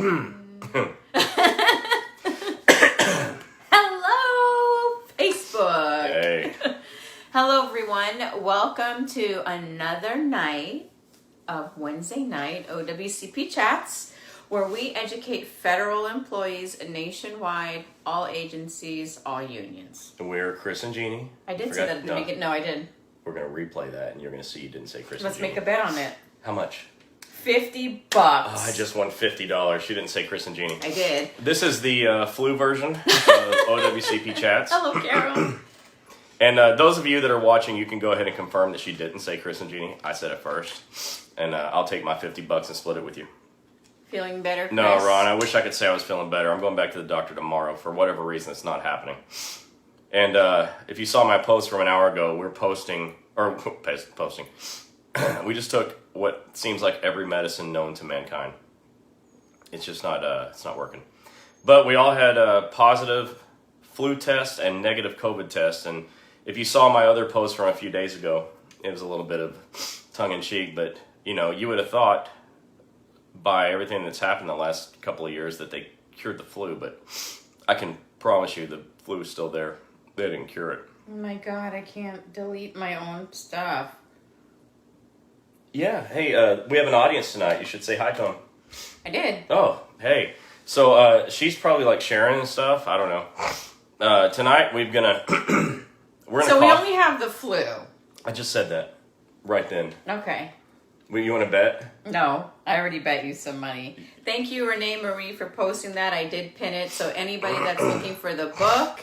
Hello, Facebook. Hey. Hello, everyone. Welcome to another night of Wednesday night OWCP Chats, where we educate federal employees nationwide, all agencies, all unions. And we're Chris and Gini. I did say that at the beginning. No, I did. We're going to replay that, and you're going to see you didn't say Chris Let's and Gini. make a bet on it. How much? $50. Oh, I just won $50. She didn't say Chris and Gini. I did. This is the flu version of OWCP Chats. Hello, Carol. And those of you that are watching, you can go ahead and confirm that she didn't say Chris and Gini. I said it first. And I'll take my $50 and split it with you. Feeling better, Chris? No, Ron, I wish I could say I was feeling better. I'm going back to the doctor tomorrow. For whatever reason, it's not happening. And if you saw my post from an hour ago, we're posting. We just took what seems like every medicine known to mankind. It's just not, it's not working. But we all had a positive flu test and negative COVID test. And if you saw my other post from a few days ago, it was a little bit of tongue-in-cheek. But, you know, you would have thought by everything that's happened the last couple of years that they cured the flu. But I can promise you the flu is still there. They didn't cure it. Oh my God, I can't delete my own stuff. Yeah, hey, we have an audience tonight. You should say hi to them. I did. Oh, hey. So she's probably like sharing and stuff. I don't know. Tonight we're gonna So we only have the flu. I just said that right then. Okay. You want to bet? No, I already bet you some money. Thank you, Renee Marie, for posting that. I did pin it. So anybody that's looking for the book,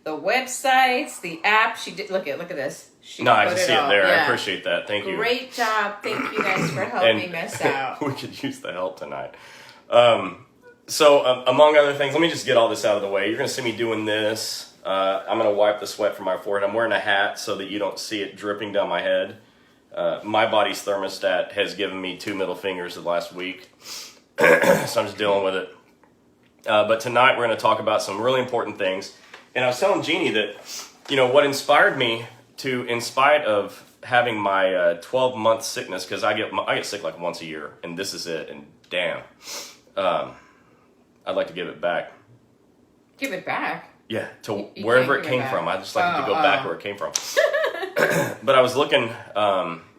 the websites, the app, she did. Look at this. No, I can see it there. Yeah. I appreciate that. Thank you. Great job. Thank you guys for helping us out. We could use the help tonight. So among other things, let me just get all this out of the way. You're going to see me doing this. I'm going to wipe the sweat from my forehead. I'm wearing a hat so that you don't see it dripping down my head. My body's thermostat has given me 2 middle fingers the last week. So I'm just dealing with it. But tonight we're going to talk about some really important things. And I was telling Jeannie that, you know, what inspired me to, in spite of having my 12-month sickness, because I get sick like once a year, and this is it, and damn, I'd like to give it back. Give it back? Yeah, to wherever it came from. I just like to go back where it came from. But I was looking,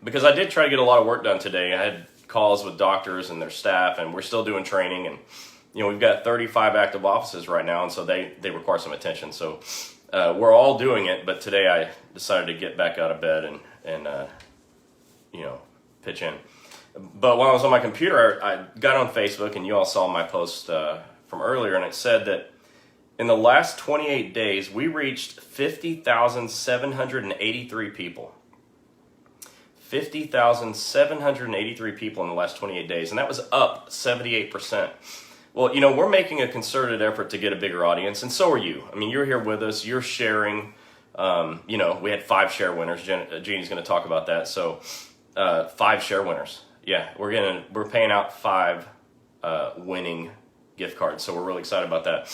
because I did try to get a lot of work done today. I had calls with doctors and their staff, and we're still doing training, and you know, we've got 35 active offices right now, and so they require some attention. So we're all doing it, but today I decided to get back out of bed and you know, pitch in. But while I was on my computer, I got on Facebook, and you all saw my post from earlier, and it said that in the last 28 days, we reached 50,783 people. 50,783 people in the last 28 days, and that was up 78%. Well, you know, we're making a concerted effort to get a bigger audience, and so are you. I mean, you're here with us. You're sharing. You know, we had 5 share winners. Jeannie's going to talk about that. So, 5 share winners. Yeah, we're paying out 5 winning gift cards. So we're really excited about that.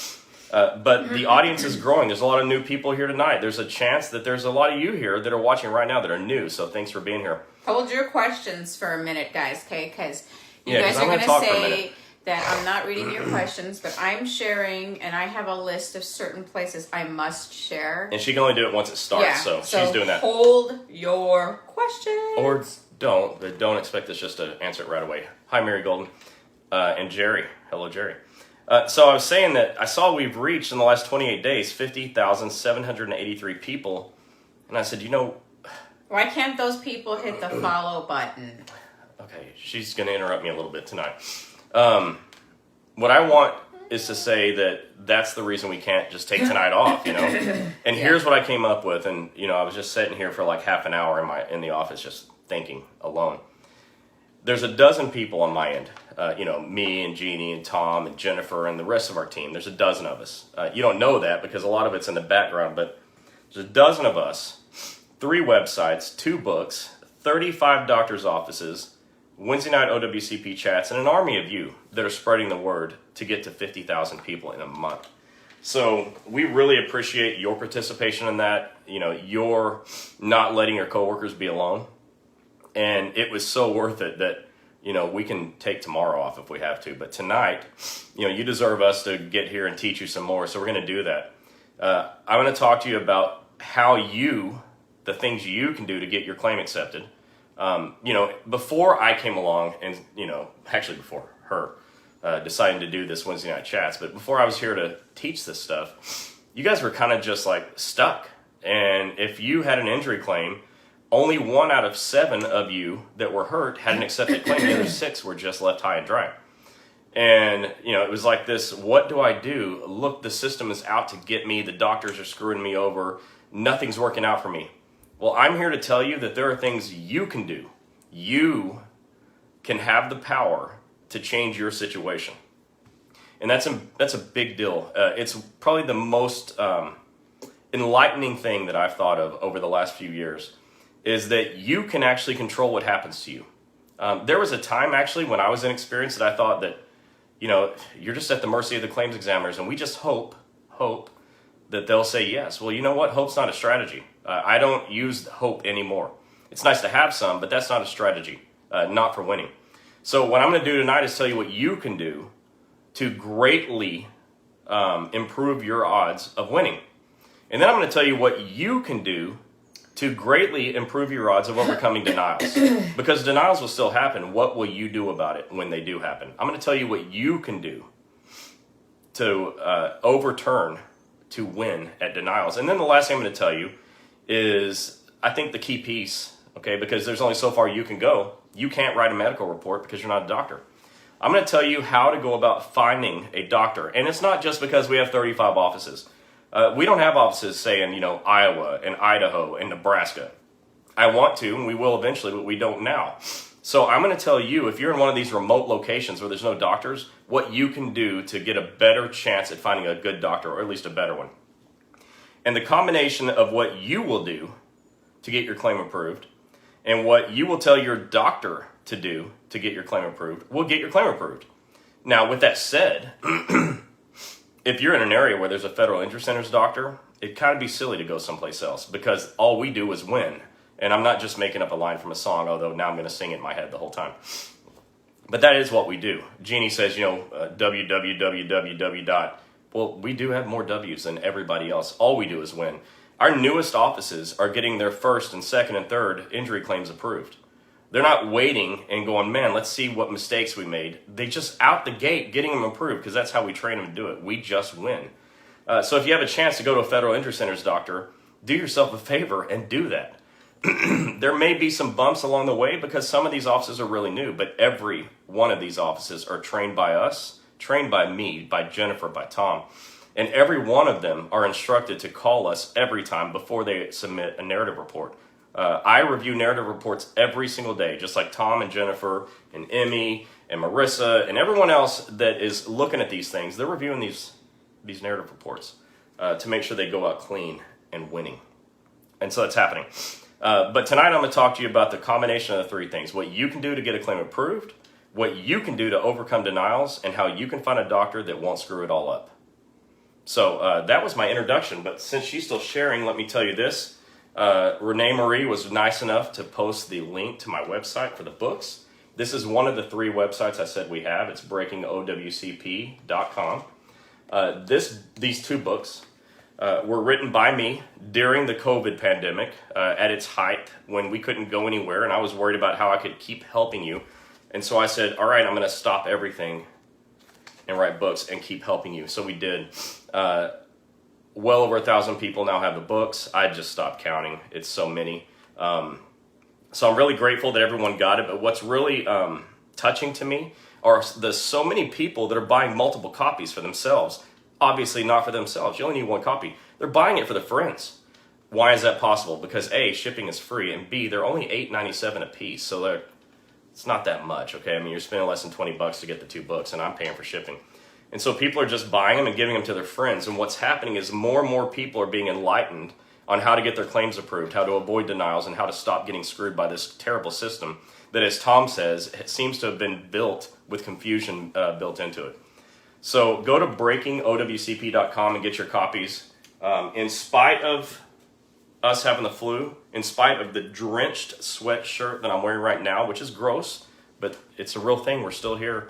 But the audience is growing. There's a lot of new people here tonight. There's a chance that there's a lot of you here that are watching right now that are new. So thanks for being here. Hold your questions for a minute, guys. Okay, because you guys are going to say that I'm not reading your questions, but I'm sharing, and I have a list of certain places I must share. And she can only do it once it starts, so she's doing that. Hold your questions. Or don't, but don't expect us just to answer it right away. Hi, Mary Golden. And Jerry. Hello, Jerry. So I was saying that I saw we've reached in the last 28 days 50,783 people. And I said, you know... Why can't those people hit the follow button? Okay, she's going to interrupt me a little bit tonight. What I want is to say that that's the reason we can't just take tonight off, you know. And here's what I came up with, and you know, I was just sitting here for like half an hour in the office just thinking alone. There's a dozen people on my end, you know, me and Jeannie and Tom and Jennifer and the rest of our team. There's a dozen of us. You don't know that because a lot of it's in the background, but there's a dozen of us, 3 websites, 2 books, 35 doctors' offices, Wednesday night OWCP chats, and an army of you that are spreading the word to get to 50,000 people in a month. So we really appreciate your participation in that. You know, you're not letting your coworkers be alone. And it was so worth it that we can take tomorrow off if we have to. But tonight, you deserve us to get here and teach you some more. So we're going to do that. I'm going to talk to you about the things you can do to get your claim accepted. Before I came along and, actually before her deciding to do this Wednesday night chats, but before I was here to teach this stuff, you guys were kind of just like stuck. And if you had an injury claim, only 1 out of 7 of you that were hurt had an accepted claim. The other 6 were just left high and dry. And, it was like this, what do I do? Look, the system is out to get me. The doctors are screwing me over. Nothing's working out for me. Well, I'm here to tell you that there are things you can do. You can have the power to change your situation. And that's a big deal. It's probably the most enlightening thing that I've thought of over the last few years is that you can actually control what happens to you. There was a time actually when I was inexperienced that I thought that, you're just at the mercy of the claims examiners and we just hope that they'll say yes. Well, you know what? Hope's not a strategy. I don't use hope anymore. It's nice to have some, but that's not a strategy, not for winning. So what I'm going to do tonight is tell you what you can do to greatly improve your odds of winning. And then I'm going to tell you what you can do to greatly improve your odds of overcoming denials. Because denials will still happen. What will you do about it when they do happen? I'm going to tell you what you can do to overturn, to win at denials. And then the last thing I'm going to tell you is, I think the key piece, okay, because there's only so far you can go. You can't write a medical report because you're not a doctor. I'm going to tell you how to go about finding a doctor. And it's not just because we have 35 offices. We don't have offices, say, in, Iowa and Idaho and Nebraska. I want to, and we will eventually, but we don't now. So I'm going to tell you, if you're in one of these remote locations where there's no doctors, what you can do to get a better chance at finding a good doctor, or at least a better one. And the combination of what you will do to get your claim approved and what you will tell your doctor to do to get your claim approved will get your claim approved. Now, with that said, if you're in an area where there's a federal injury centers doctor, it'd kind of be silly to go someplace else because all we do is win. And I'm not just making up a line from a song, although now I'm going to sing it in my head the whole time. But that is what we do. Gini says, www. Well, we do have more W's than everybody else. All we do is win. Our newest offices are getting their first and second and third injury claims approved. They're not waiting and going, man, let's see what mistakes we made. They just out the gate getting them approved because that's how we train them to do it. We just win. So if you have a chance to go to a federal injury centers doctor, do yourself a favor and do that. There may be some bumps along the way because some of these offices are really new, but every one of these offices are trained by us, trained by me, by Jennifer, by Tom. And every one of them are instructed to call us every time before they submit a narrative report. I review narrative reports every single day, just like Tom and Jennifer and Emmy and Marissa and everyone else that is looking at these things. They're reviewing these narrative reports to make sure they go out clean and winning. And so that's happening. But tonight I'm going to talk to you about the combination of the 3 things. What you can do to get a claim approved, what you can do to overcome denials, and how you can find a doctor that won't screw it all up. So that was my introduction. But since she's still sharing, let me tell you this. Renee Marie was nice enough to post the link to my website for the books. This is one of the 3 websites I said we have. It's breakingowcp.com. These 2 books were written by me during the COVID pandemic at its height when we couldn't go anywhere, and I was worried about how I could keep helping you. And so I said, all right, I'm going to stop everything and write books and keep helping you. So we did. Well over 1,000 people now have the books. I just stopped counting. It's so many. So I'm really grateful that everyone got it. But what's really touching to me are the so many people that are buying multiple copies for themselves. Obviously not for themselves. You only need 1 copy. They're buying it for their friends. Why is that possible? Because A, shipping is free, and B, they're only $8.97 a piece. So it's not that much, okay? I mean, you're spending less than $20 to get the 2 books, and I'm paying for shipping. And so people are just buying them and giving them to their friends. And what's happening is more and more people are being enlightened on how to get their claims approved, how to avoid denials, and how to stop getting screwed by this terrible system that, as Tom says, seems to have been built with confusion built into it. So go to breakingowcp.com and get your copies. In spite of us having the flu, in spite of the drenched sweatshirt that I'm wearing right now, which is gross, but it's a real thing. We're still here.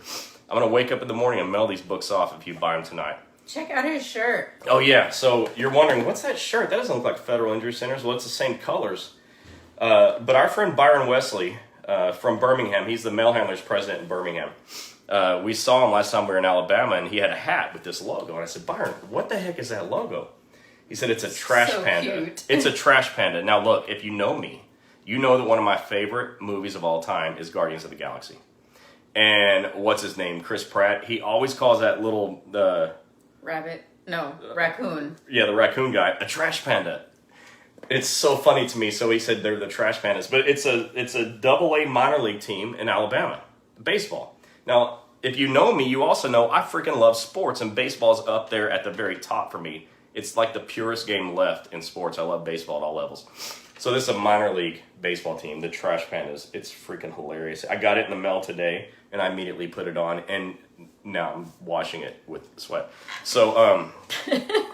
I'm going to wake up in the morning and mail these books off if you buy them tonight. Check out his shirt. Oh, yeah. So you're wondering, what's that shirt? That doesn't look like Federal Injury Centers. Well, it's the same colors. But our friend Byron Wesley from Birmingham, he's the mail handlers president in Birmingham. We saw him last time we were in Alabama, and he had a hat with this logo. And I said, Byron, what the heck is that logo? He said, it's a trash panda. Cute. It's a trash panda. Now, look, if you know me, you know that one of my favorite movies of all time is Guardians of the Galaxy. And what's his name? Chris Pratt. He always calls that little... raccoon. Yeah, the raccoon guy. A trash panda. It's so funny to me. So he said they're the trash pandas. But it's a double-A minor league team in Alabama. Baseball. Now, if you know me, you also know I freaking love sports. And baseball's up there at the very top for me. It's like the purest game left in sports. I love baseball at all levels. So this is a minor league baseball team, the Trash Pandas. It's freaking hilarious. I got it in the mail today, and I immediately put it on, and now I'm washing it with sweat. So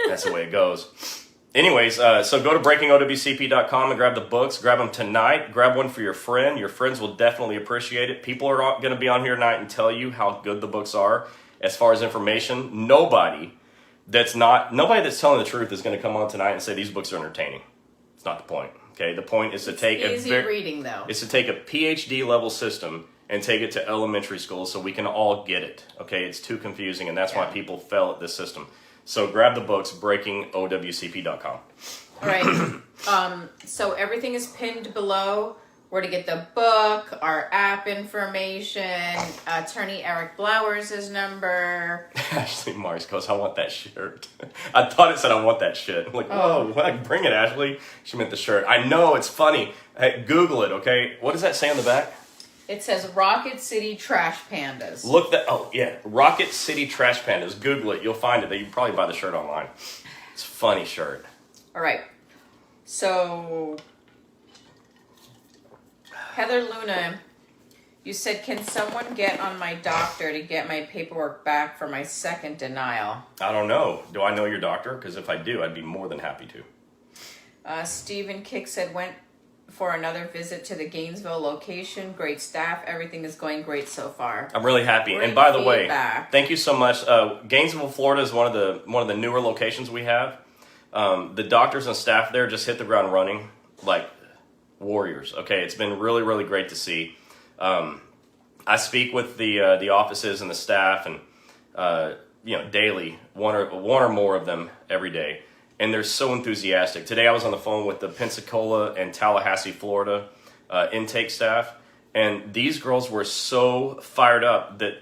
that's the way it goes. Anyways, so go to breakingowcp.com and grab the books. Grab them tonight. Grab one for your friend. Your friends will definitely appreciate it. People are going to be on here tonight and tell you how good the books are as far as information. Nobody that's telling the truth is going to come on tonight and say these books are entertaining. It's not the point. Okay, the point is to take reading though. It's to take a PhD level system and take it to elementary school so we can all get it. Okay, it's too confusing, and that's why people fail at this system. So grab the books, breakingowcp.com. All right. So everything is pinned below. Where to get the book, our app information, Attorney Eric Blowers' number. Ashley Mars goes, I want that shirt. I thought it said I want that shit. I'm like, whoa, bring it, Ashley. She meant the shirt. I know, it's funny. Hey, Google it, okay? What does that say on the back? It says Rocket City Trash Pandas. Rocket City Trash Pandas. Google it, you'll find it. You can probably buy the shirt online. It's a funny shirt. All right. So... Heather Luna, you said, can someone get on my doctor to get my paperwork back for my second denial? I don't know. Do I know your doctor? Because if I do, I'd be more than happy to. Stephen Kick said, went for another visit to the Gainesville location. Great staff. Everything is going great so far. I'm really happy. Great and by the feedback. way, thank you so much. Gainesville, Florida is one of the newer locations we have. The doctors and staff there just hit the ground running like warriors. Okay, it's been really, really great to see. I speak with the offices and the staff, and daily, one or more of them every day, and they're so enthusiastic. Today, I was on the phone with the Pensacola and Tallahassee, Florida intake staff, and these girls were so fired up that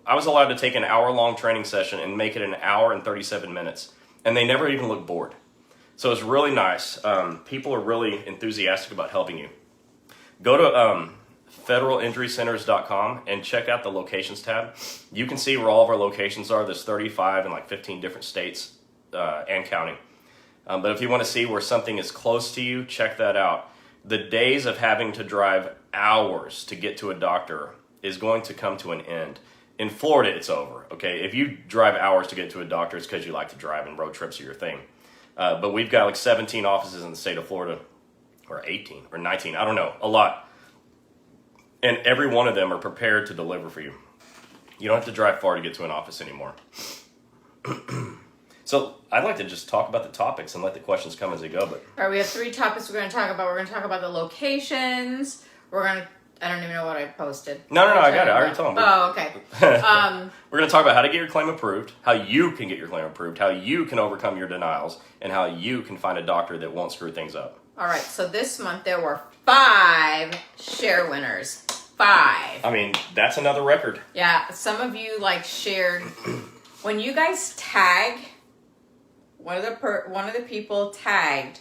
I was allowed to take an hour-long training session and make it an hour and 37 minutes, and they never even looked bored. So it's really nice. People are really enthusiastic about helping you. Go to federalinjurycenters.com and check out the locations tab. You can see where all of our locations are. There's 35 in like 15 different states and counting. But if you want to see where something is close to you, check that out. The days of having to drive hours to get to a doctor is going to come to an end. In Florida, it's over. Okay, if you drive hours to get to a doctor, it's because you like to drive and road trips are your thing. But we've got like 17 offices in the state of Florida, or 18, or 19, I don't know, a lot. And every one of them are prepared to deliver for you. You don't have to drive far to get to an office anymore. So I'd like to just talk about the topics and let the questions come as they go. But all right, we have 3 topics we're going to talk about. We're going to talk about the locations. I don't even know what I posted. No, I got it. I already told them. Oh, okay. We're going to talk about how to get your claim approved, how you can get your claim approved, how you can overcome your denials, and how you can find a doctor that won't screw things up. All right, so this month there were 5 share winners. 5. I mean, that's another record. Yeah, some of you shared. When you guys tag, one of the people tagged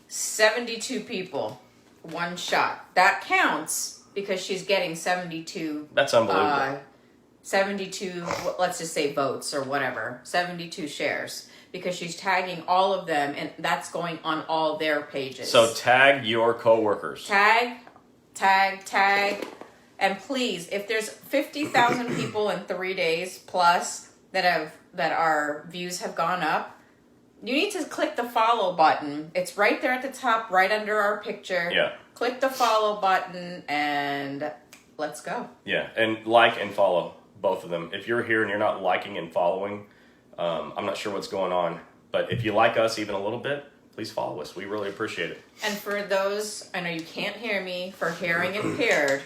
72 people, one shot. That counts. Because she's getting 72... That's unbelievable. 72, let's just say votes or whatever. 72 shares. Because she's tagging all of them, and that's going on all their pages. So tag your coworkers. Tag. And please, if there's 50,000 people in 3 days plus that our views have gone up, you need to click the follow button. It's right there at the top, right under our picture. Yeah. Click the follow button and let's go. Yeah, and like and follow both of them. If you're here and you're not liking and following, I'm not sure what's going on. But if you like us even a little bit, please follow us. We really appreciate it. And for those, I know you can't hear me, for hearing impaired,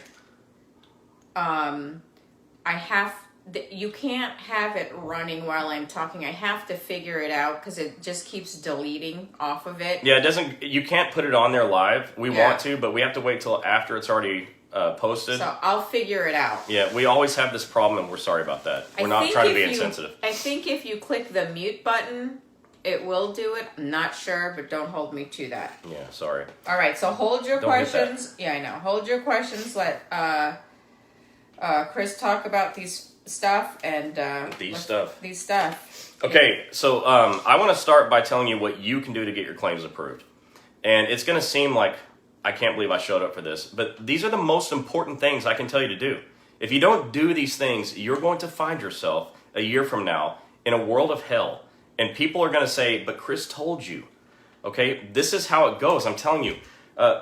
you can't have it running while I'm talking. I have to figure it out because it just keeps deleting off of it. Yeah, it doesn't. You can't put it on there live. We want to, but we have to wait till after it's already posted. So I'll figure it out. Yeah, we always have this problem, and we're sorry about that. We're not trying to be insensitive. I think if you click the mute button, it will do it. I'm not sure, but don't hold me to that. Yeah, sorry. All right, so hold your Don't questions. Yeah, I know. Hold your questions. Let Chris talk about these stuff and These stuff. Okay, so I want to start by telling you what you can do to get your claims approved. And it's going to seem like I can't believe I showed up for this, but these are the most important things I can tell you to do. If you don't do these things, you're going to find yourself a year from now in a world of hell. And people are going to say, but Chris told you. Okay, this is how it goes. I'm telling you,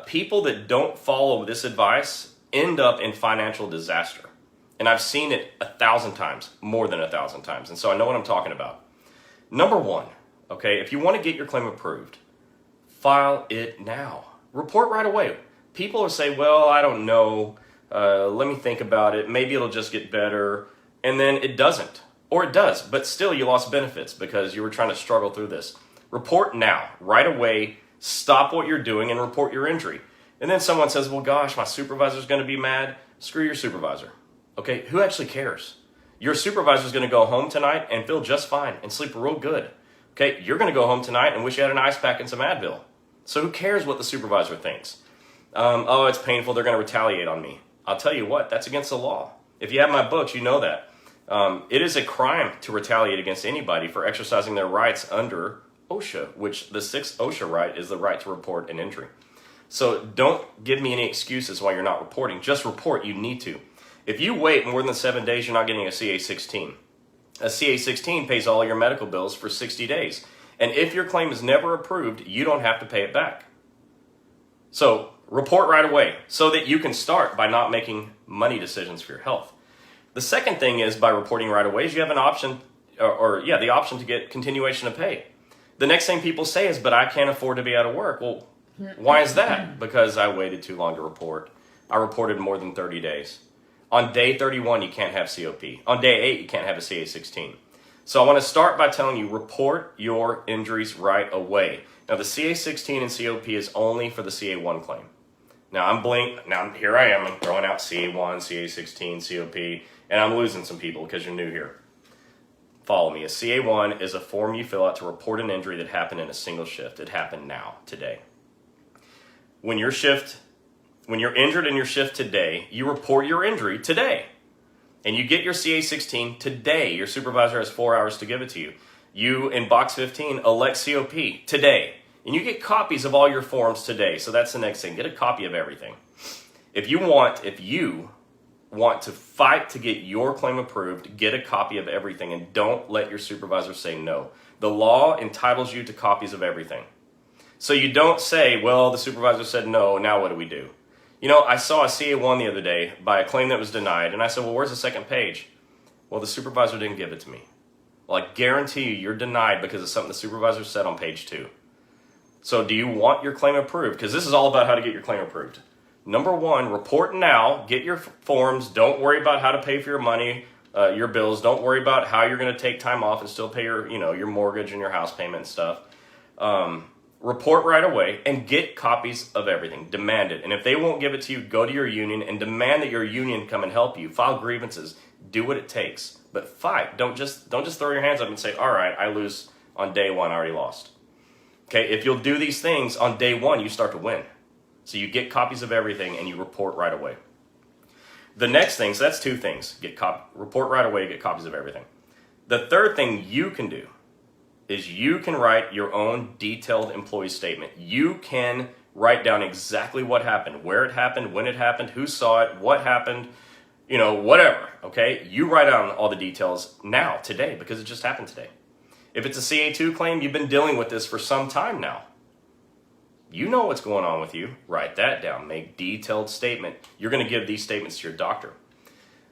people that don't follow this advice end up in financial disaster. And I've seen it 1,000 times, more than 1,000 times. And so I know what I'm talking about. Number one, okay, if you want to get your claim approved, file it now. Report right away. People will say, well, I don't know. Let me think about it. Maybe it'll just get better. And then it doesn't. Or it does, but still you lost benefits because you were trying to struggle through this. Report now, right away. Stop what you're doing and report your injury. And then someone says, well, gosh, my supervisor's going to be mad. Screw your supervisor. Okay, who actually cares? Your supervisor's going to go home tonight and feel just fine and sleep real good. Okay, you're going to go home tonight and wish you had an ice pack and some Advil. So who cares what the supervisor thinks? Oh, it's painful. They're going to retaliate on me. I'll tell you what, that's against the law. If you have my books, you know that. It is a crime to retaliate against anybody for exercising their rights under OSHA, which the 6th OSHA right is the right to report an injury. So don't give me any excuses why you're not reporting. Just report. You need to. If you wait more than 7 days, you're not getting a CA-16. A CA-16 pays all your medical bills for 60 days. And if your claim is never approved, you don't have to pay it back. So report right away so that you can start by not making money decisions for your health. The second thing is by reporting right away is you have an option, the option to get continuation of pay. The next thing people say is, but I can't afford to be out of work. Well, why is that? Because I waited too long to report. I reported more than 30 days. On day 31, you can't have COP. On day 8, you can't have a CA-16. So I want to start by telling you, report your injuries right away. Now, the CA-16 and COP is only for the CA-1 claim. Now, here I am. I'm throwing out CA-1, CA-16, COP, and I'm losing some people because you're new here. Follow me. A CA-1 is a form you fill out to report an injury that happened in a single shift. It happened now, today. When you're injured in your shift today, you report your injury today. And you get your CA-16 today. Your supervisor has 4 hours to give it to you. You, in box 15, elect COP today. And you get copies of all your forms today. So that's the next thing. Get a copy of everything. If you want to fight to get your claim approved, get a copy of everything and don't let your supervisor say no. The law entitles you to copies of everything. So you don't say, well, the supervisor said no, now what do we do? You know, I saw a CA-1 the other day by a claim that was denied, and I said, well, where's the second page? Well, the supervisor didn't give it to me. Well, I guarantee you're denied because of something the supervisor said on page 2. So do you want your claim approved? Because this is all about how to get your claim approved. Number 1, report now, get your forms, don't worry about how to pay for your money, your bills, don't worry about how you're going to take time off and still pay your mortgage and your house payment and stuff. Report right away and get copies of everything. Demand it. And if they won't give it to you, go to your union and demand that your union come and help you. File grievances. Do what it takes. But fight. Don't just throw your hands up and say, all right, I lose on day 1, I already lost. Okay, if you'll do these things on day 1, you start to win. So you get copies of everything and you report right away. The next thing, so that's 2 things. Report right away, get copies of everything. The third thing you can do is you can write your own detailed employee statement. You can write down exactly what happened, where it happened, when it happened, who saw it, what happened, whatever, okay? You write down all the details now, today, because it just happened today. If it's a CA2 claim, you've been dealing with this for some time now. You know what's going on with you. Write that down. Make detailed statement. You're going to give these statements to your doctor.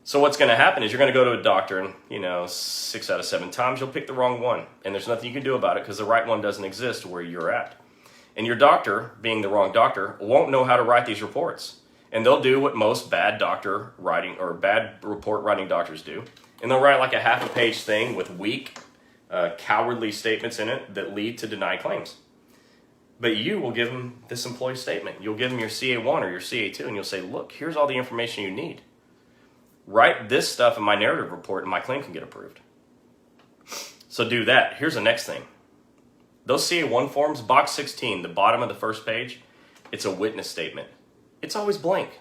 So what's going to happen is you're going to go to a doctor and, 6 out of 7 times you'll pick the wrong one. And there's nothing you can do about it because the right one doesn't exist where you're at. And your doctor, being the wrong doctor, won't know how to write these reports. And they'll do what most bad doctor writing or bad report writing doctors do. And they'll write like a half a page thing with weak, cowardly statements in it that lead to denied claims. But you will give them this employee statement. You'll give them your CA1 or your CA2 and you'll say, look, here's all the information you need. Write this stuff in my narrative report and my claim can get approved. So do that. Here's the next thing. Those CA1 forms, box 16, the bottom of the first page, it's a witness statement. It's always blank.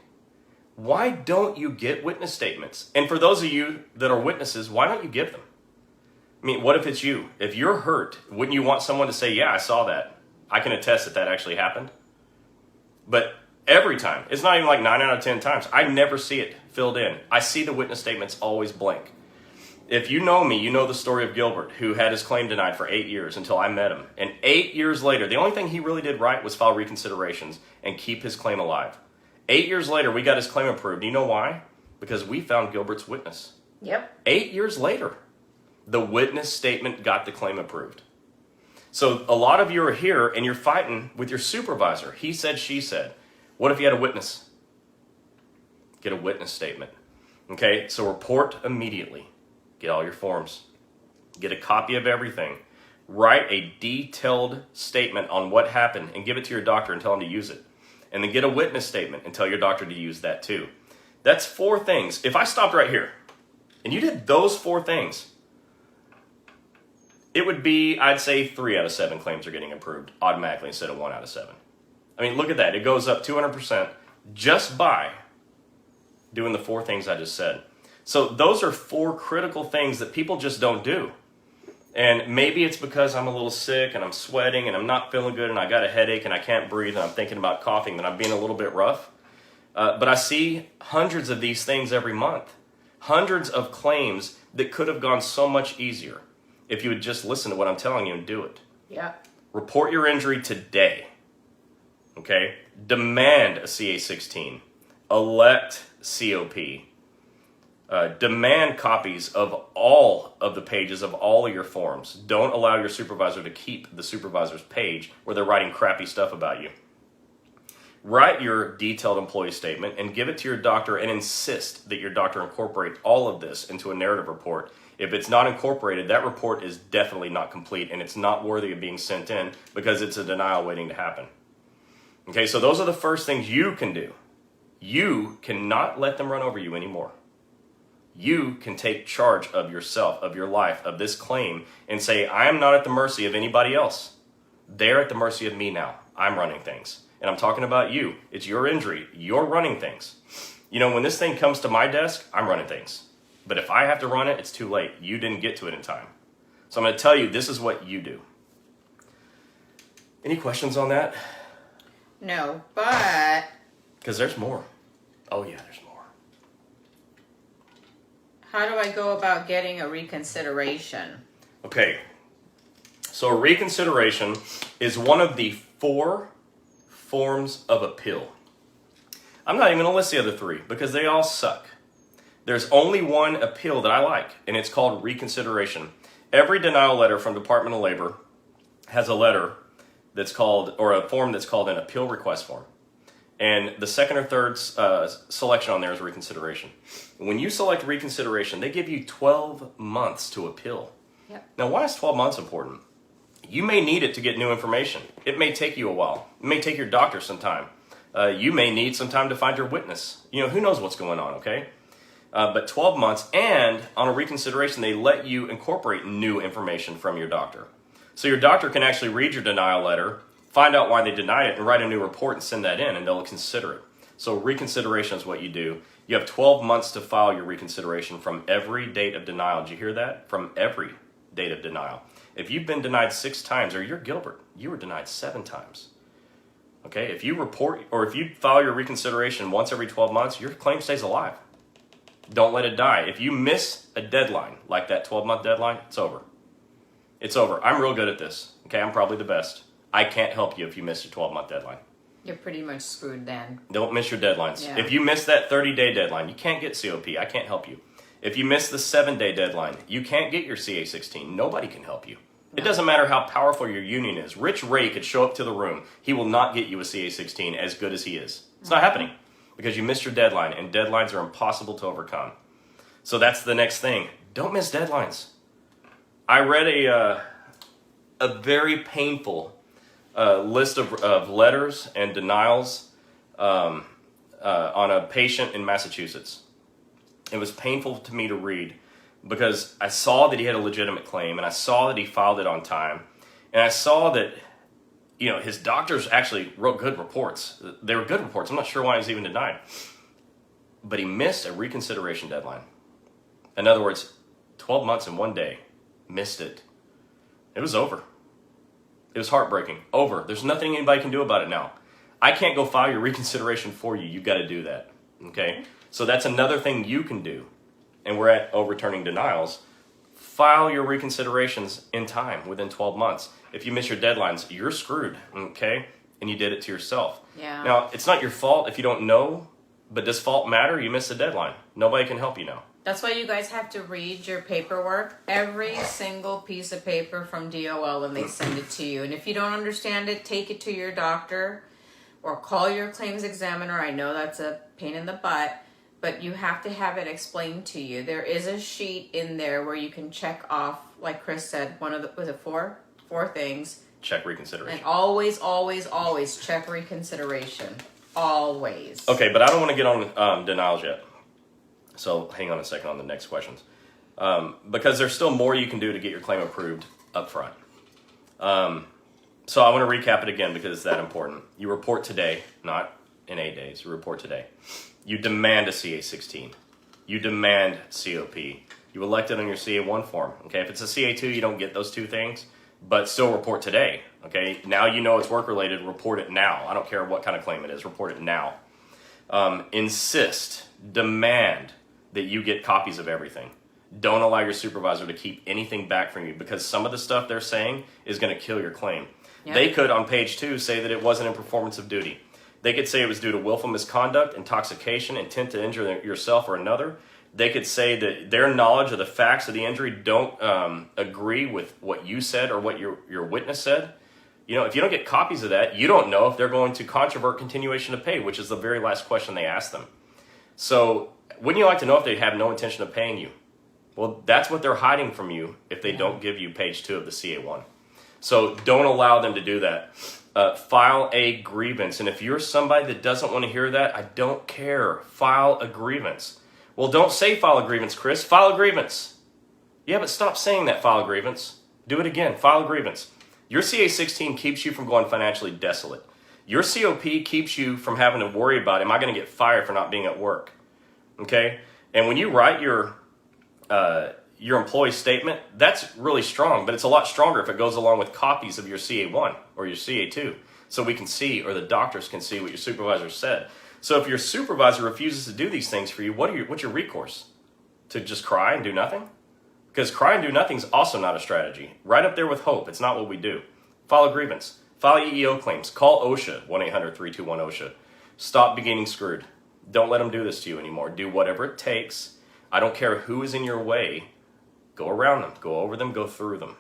Why don't you get witness statements? And for those of you that are witnesses, why don't you give them? I mean, what if it's you? If you're hurt, wouldn't you want someone to say, yeah, I saw that. I can attest that that actually happened. But every time, it's not even like 9 out of 10 times, I never see it filled in. I see the witness statements always blank. If you know me, you know the story of Gilbert, who had his claim denied for 8 years until I met him. And 8 years later, the only thing he really did right was file reconsiderations and keep his claim alive. 8 years later, we got his claim approved. Do you know why? Because we found Gilbert's witness. Yep. 8 years later, the witness statement got the claim approved. So a lot of you are here and you're fighting with your supervisor. He said, she said. What if you had a witness? Get a witness statement. Okay, so report immediately. Get all your forms. Get a copy of everything. Write a detailed statement on what happened and give it to your doctor and tell him to use it. And then get a witness statement and tell your doctor to use that too. That's 4 things. If I stopped right here and you did those 4 things, it would be, I'd say 3 out of 7 claims are getting approved automatically instead of 1 out of 7. I mean, look at that. It goes up 200% just by doing the 4 things I just said. So those are 4 critical things that people just don't do. And maybe it's because I'm a little sick and I'm sweating and I'm not feeling good and I got a headache and I can't breathe and I'm thinking about coughing that I'm being a little bit rough. But I see hundreds of these things every month. Hundreds of claims that could have gone so much easier if you would just listen to what I'm telling you and do it. Yeah. Report your injury today. Okay? Demand a CA16. Elect COP. Demand copies of all of the pages of all of your forms. Don't allow your supervisor to keep the supervisor's page where they're writing crappy stuff about you. Write your detailed employee statement and give it to your doctor and insist that your doctor incorporate all of this into a narrative report. If it's not incorporated, that report is definitely not complete and it's not worthy of being sent in because it's a denial waiting to happen. Okay, so those are the first things you can do. You cannot let them run over you anymore. You can take charge of yourself, of your life, of this claim, and say, I am not at the mercy of anybody else. They're at the mercy of me now. I'm running things. And I'm talking about you. It's your injury. You're running things. You know, when this thing comes to my desk, I'm running things. But if I have to run it, it's too late. You didn't get to it in time. So I'm going to tell you, this is what you do. Any questions on that? No, but... Because there's more. Oh, yeah, there's more. How do I go about getting a reconsideration? Okay. So a reconsideration is one of the 4 forms of appeal. I'm not even going to list the other 3 because they all suck. There's only one appeal that I like, and it's called reconsideration. Every denial letter from Department of Labor has a letter that's called, or a form that's called an appeal request form. And the second or third selection on there is reconsideration. When you select reconsideration, they give you 12 months to appeal. Yep. Now, why is 12 months important? You may need it to get new information. It may take you a while. It may take your doctor some time. You may need some time to find your witness. You know, who knows what's going on, okay? But 12 months, and on a reconsideration, they let you incorporate new information from your doctor. So your doctor can actually read your denial letter, find out why they denied it, and write a new report and send that in, and they'll consider it. So reconsideration is what you do. You have 12 months to file your reconsideration from every date of denial. Did you hear that? From every date of denial. If you've been denied 6 times, or you're Gilbert, you were denied 7 times. Okay, if you report, or if you file your reconsideration once every 12 months, your claim stays alive. Don't let it die. If you miss a deadline, like that 12-month deadline, it's over. It's over. I'm real good at this. Okay, I'm probably the best. I can't help you if you miss your 12-month deadline. You're pretty much screwed then. Don't miss your deadlines. Yeah. If you miss that 30-day deadline, you can't get COP. I can't help you. If you miss the 7-day deadline, you can't get your CA-16. Nobody can help you. It doesn't matter how powerful your union is. Rich Ray could show up to the room. He will not get you a CA-16 as good as he is. It's not happening because you missed your deadline, and deadlines are impossible to overcome. So that's the next thing. Don't miss deadlines. I read a very painful list of letters and denials on a patient in Massachusetts. It was painful to me to read because I saw that he had a legitimate claim, and I saw that he filed it on time, and I saw that his doctors actually wrote good reports. They were good reports. I'm not sure why he was even denied. But he missed a reconsideration deadline. In other words, 12 months and 1 day. Missed it. It was over. It was heartbreaking. Over. There's nothing anybody can do about it now. I can't go file your reconsideration for you. You've got to do that. Okay? So that's another thing you can do. And we're at overturning denials. File your reconsiderations in time, within 12 months. If you miss your deadlines, you're screwed. Okay? And you did it to yourself. Yeah. Now, it's not your fault if you don't know, but does fault matter? You missed the deadline. Nobody can help you now. That's why you guys have to read your paperwork, every single piece of paper from DOL when they send it to you. And if you don't understand it, take it to your doctor or call your claims examiner. I know that's a pain in the butt, but you have to have it explained to you. There is a sheet in there where you can check off, like Chris said, was it four things? Check reconsideration. And always, always, always check reconsideration. Always. Okay, but I don't want to get on denials yet. So hang on a second on the next questions. Because there's still more you can do to get your claim approved up front. So I want to recap it again because it's that important. You report today, not in 8 days. You report today. You demand a CA-16. You demand COP. You elect it on your CA-1 form. Okay, if it's a CA-2, you don't get those two things, but still report today. Okay, now you know it's work-related. Report it now. I don't care what kind of claim it is. Report it now. Insist, demand that you get copies of everything. Don't allow your supervisor to keep anything back from you because some of the stuff they're saying is going to kill your claim. Yep. They could, on page 2, say that it wasn't in performance of duty. They could say it was due to willful misconduct, intoxication, intent to injure yourself or another. They could say that their knowledge of the facts of the injury don't agree with what you said or what your witness said. If you don't get copies of that, you don't know if they're going to controvert continuation of pay, which is the very last question they ask them. So wouldn't you like to know if they have no intention of paying you? Well, that's what they're hiding from you if they don't give you page 2 of the CA-1. So don't allow them to do that. File a grievance. And if you're somebody that doesn't want to hear that, I don't care. File a grievance. Well, don't say file a grievance, Chris. File a grievance. Yeah, but stop saying that, file a grievance. Do it again. File a grievance. Your CA-16 keeps you from going financially desolate. Your COP keeps you from having to worry about, am I going to get fired for not being at work? Okay? And when you write your employee statement, that's really strong, but it's a lot stronger if it goes along with copies of your CA-1 or your CA-2 so we can see, or the doctors can see, what your supervisor said. So if your supervisor refuses to do these things for you, what's your recourse? To just cry and do nothing? Because cry and do nothing is also not a strategy. Right up there with hope. It's not what we do. File a grievance. File EEO claims. Call OSHA, 1-800-321-OSHA. Stop beginning screwed. Don't let them do this to you anymore. Do whatever it takes. I don't care who is in your way. Go around them. Go over them. Go through them.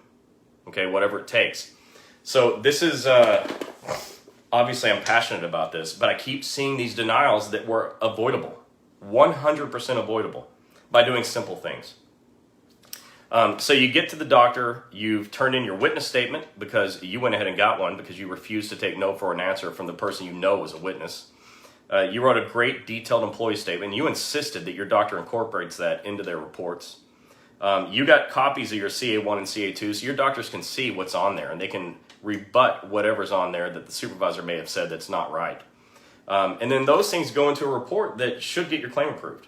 Okay, whatever it takes. So this is, obviously I'm passionate about this, but I keep seeing these denials that were avoidable. 100% avoidable by doing simple things. So you get to the doctor, you've turned in your witness statement because you went ahead and got one because you refused to take no for an answer from the person you know was a witness. You wrote a great detailed employee statement. You insisted that your doctor incorporates that into their reports. You got copies of your CA-1 and CA-2 so your doctors can see what's on there and they can rebut whatever's on there that the supervisor may have said that's not right. And then those things go into a report that should get your claim approved.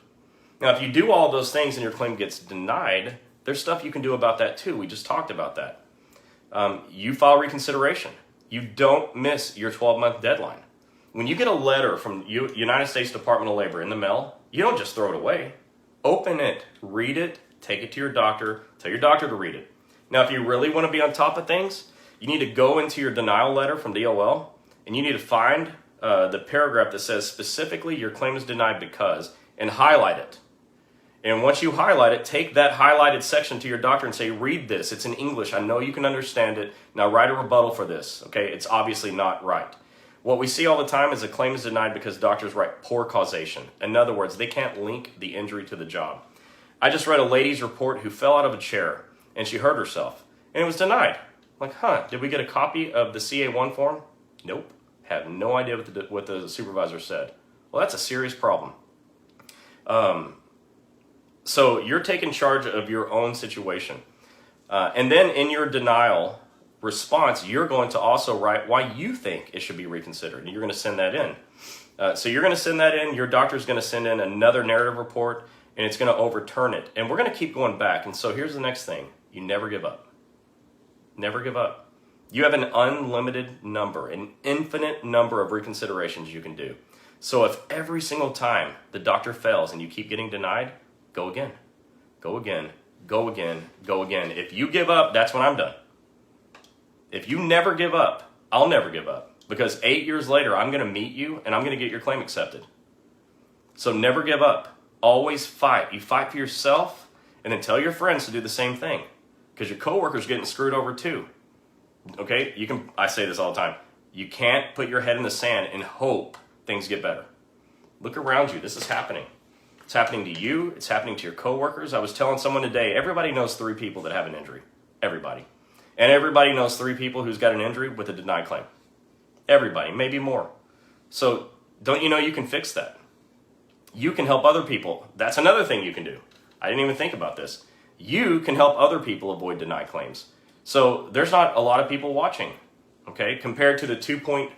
Now, if you do all those things and your claim gets denied, there's stuff you can do about that too. We just talked about that. You file reconsideration. You don't miss your 12-month deadline. When you get a letter from United States Department of Labor in the mail, you don't just throw it away. Open it, read it, take it to your doctor, tell your doctor to read it. Now, if you really want to be on top of things, you need to go into your denial letter from DOL, and you need to find the paragraph that says specifically your claim is denied because, and highlight it. And once you highlight it, take that highlighted section to your doctor and say, read this. It's in English. I know you can understand it. Now write a rebuttal for this. Okay, it's obviously not right. What we see all the time is a claim is denied because doctors write poor causation. In other words, they can't link the injury to the job. I just read a lady's report who fell out of a chair and she hurt herself and it was denied. I'm like, did we get a copy of the CA1 form? Nope. Have no idea what the supervisor said. Well, that's a serious problem. So you're taking charge of your own situation. And then in your denial response, you're going to also write why you think it should be reconsidered. And you're going to send that in. So you're going to send that in. Your doctor's going to send in another narrative report, and it's going to overturn it. And we're going to keep going back. And so here's the next thing. You never give up. Never give up. You have an unlimited number, an infinite number of reconsiderations you can do. So if every single time the doctor fails and you keep getting denied, go again, go again, go again, go again. If you give up, that's when I'm done. If you never give up, I'll never give up. Because 8 years later, I'm going to meet you and I'm going to get your claim accepted. So never give up. Always fight. You fight for yourself and then tell your friends to do the same thing. Because your coworker's getting screwed over too. Okay? I say this all the time. You can't put your head in the sand and hope things get better. Look around you. This is happening. It's happening to you. It's happening to your coworkers. I was telling someone today, everybody knows 3 people that have an injury. Everybody. And everybody knows 3 people who's got an injury with a denied claim. Everybody, maybe more. So don't you know you can fix that? You can help other people. That's another thing you can do. I didn't even think about this. You can help other people avoid denied claims. So there's not a lot of people watching, okay? Compared to the 2.9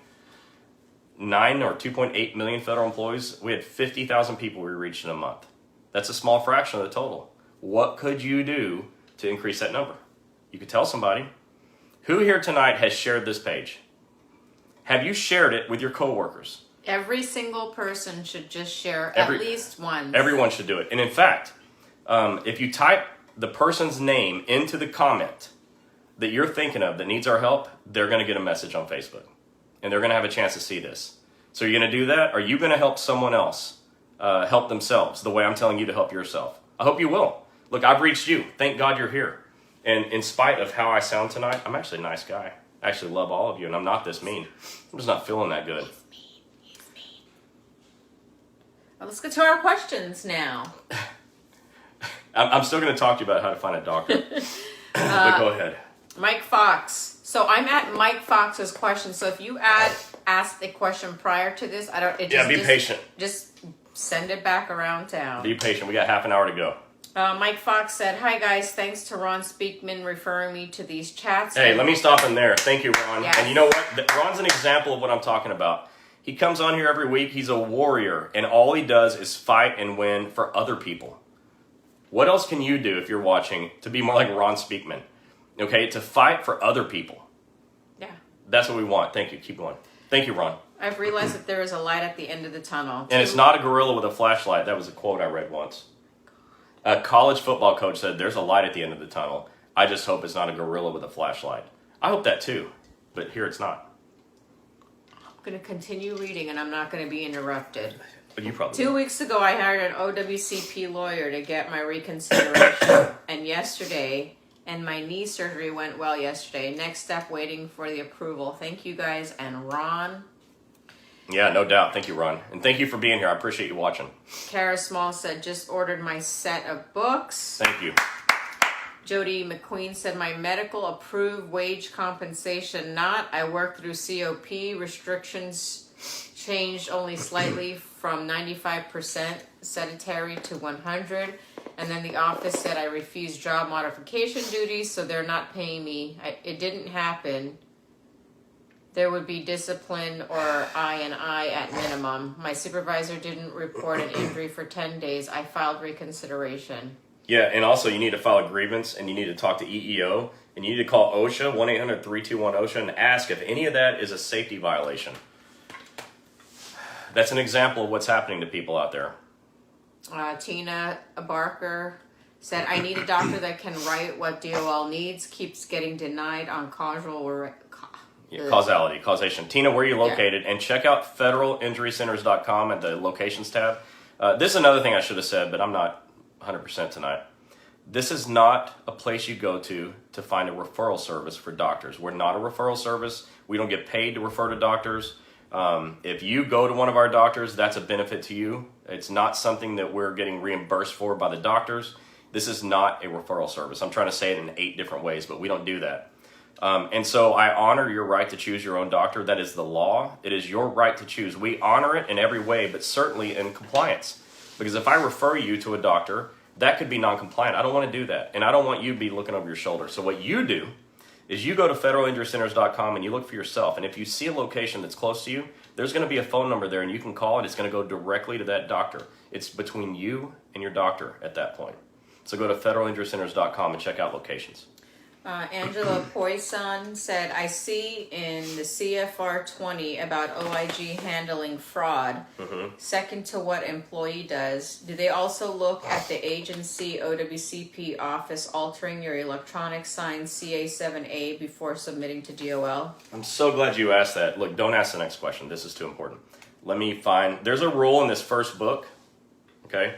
or 2.8 million federal employees, we had 50,000 people we reached in a month. That's a small fraction of the total. What could you do to increase that number? You could tell somebody. Who here tonight has shared this page? Have you shared it with your coworkers? Every single person should just share at least once. Everyone should do it. And in fact, if you type the person's name into the comment that you're thinking of that needs our help, they're going to get a message on Facebook. And they're going to have a chance to see this. So you're going to do that? Or are you going to help someone else help themselves the way I'm telling you to help yourself? I hope you will. Look, I've reached you. Thank God you're here. And in spite of how I sound tonight, I'm actually a nice guy. I actually love all of you, and I'm not this mean. I'm just not feeling that good. He's mean. Well, let's get to our questions now. I'm still going to talk to you about how to find a doctor. But go ahead. Mike Fox. So I'm at Mike Fox's question. So if you asked a question prior to this, be patient. Just send it back around town. Be patient. We got half an hour to go. Mike Fox said, "Hi guys, thanks to Ron Speakman referring me to these chats." Hey, let me stop in there. Thank you, Ron. Yes. And you know what? Ron's an example of what I'm talking about. He comes on here every week. He's a warrior, and all he does is fight and win for other people. What else can you do if you're watching to be more like Ron Speakman? Okay, to fight for other people. Yeah. That's what we want. Thank you. Keep going. Thank you, Ron. I've realized that there is a light at the end of the tunnel. And it's not a gorilla with a flashlight. That was a quote I read once. A college football coach said, "There's a light at the end of the tunnel. I just hope it's not a gorilla with a flashlight." I hope that too, but here it's not. I'm going to continue reading and I'm not going to be interrupted. But you probably 2 weeks ago, I hired an OWCP lawyer to get my reconsideration. And my knee surgery went well yesterday. Next step, waiting for the approval. Thank you guys and Ron. Yeah, no doubt. Thank you, Ron. And thank you for being here. I appreciate you watching. Kara Small said, just ordered my set of books. Thank you. Jody McQueen said, my medical approved wage compensation not. I worked through COP. Restrictions changed only slightly from 95% sedentary to 100. And then the office said I refused job modification duties, so they're not paying me. It didn't happen. There would be discipline or I at minimum. My supervisor didn't report an injury for 10 days. I filed reconsideration. Yeah, and also you need to file a grievance and you need to talk to EEO and you need to call OSHA, 1-800-321-OSHA, and ask if any of that is a safety violation. That's an example of what's happening to people out there. Tina Barker said, I need a doctor that can write what DOL needs, keeps getting denied on causation. Tina, where are you located? Yeah. And check out federalinjurycenters.com at the locations tab. This is another thing I should have said, but I'm not 100% tonight. This is not a place you go to find a referral service for doctors. We're not a referral service. We don't get paid to refer to doctors. If you go to one of our doctors, that's a benefit to you. It's not something that we're getting reimbursed for by the doctors. This is not a referral service. I'm trying to say it in 8 different ways, but we don't do that. And so I honor your right to choose your own doctor. That is the law. It is your right to choose. We honor it in every way, but certainly in compliance. Because if I refer you to a doctor, that could be non-compliant. I don't want to do that. And I don't want you to be looking over your shoulder. So what you do is you go to federalinjurycenters.com and you look for yourself. And if you see a location that's close to you, there's going to be a phone number there and you can call and it's going to go directly to that doctor. It's between you and your doctor at that point. So go to federalinjurycenters.com and check out locations. Angela Poisson said, I see in the CFR 20 about OIG handling fraud, second to what employee does. Do they also look at the agency OWCP office altering your electronic sign CA7A before submitting to DOL? I'm so glad you asked that. Look, don't ask the next question. This is too important. Let me find, there's a rule in this first book, okay?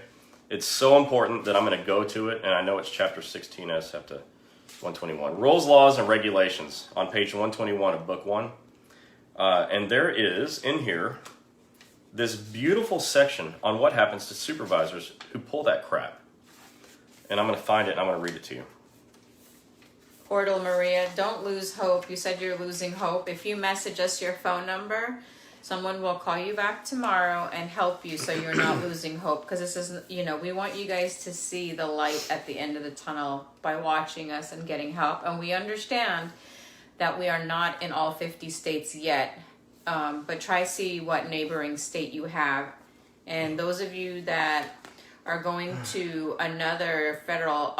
It's so important that I'm going to go to it, and I know it's chapter 16. I just have to... 121. Rules, laws, and regulations on page 121 of book 1. And there is, in here, this beautiful section on what happens to supervisors who pull that crap. And I'm going to find it and I'm going to read it to you. Portal Maria, don't lose hope. You said you're losing hope. If you message us your phone number, someone will call you back tomorrow and help you so you're not losing hope. Because this is, we want you guys to see the light at the end of the tunnel by watching us and getting help. And we understand that we are not in all 50 states yet, but try see what neighboring state you have. And those of you that are going to another federal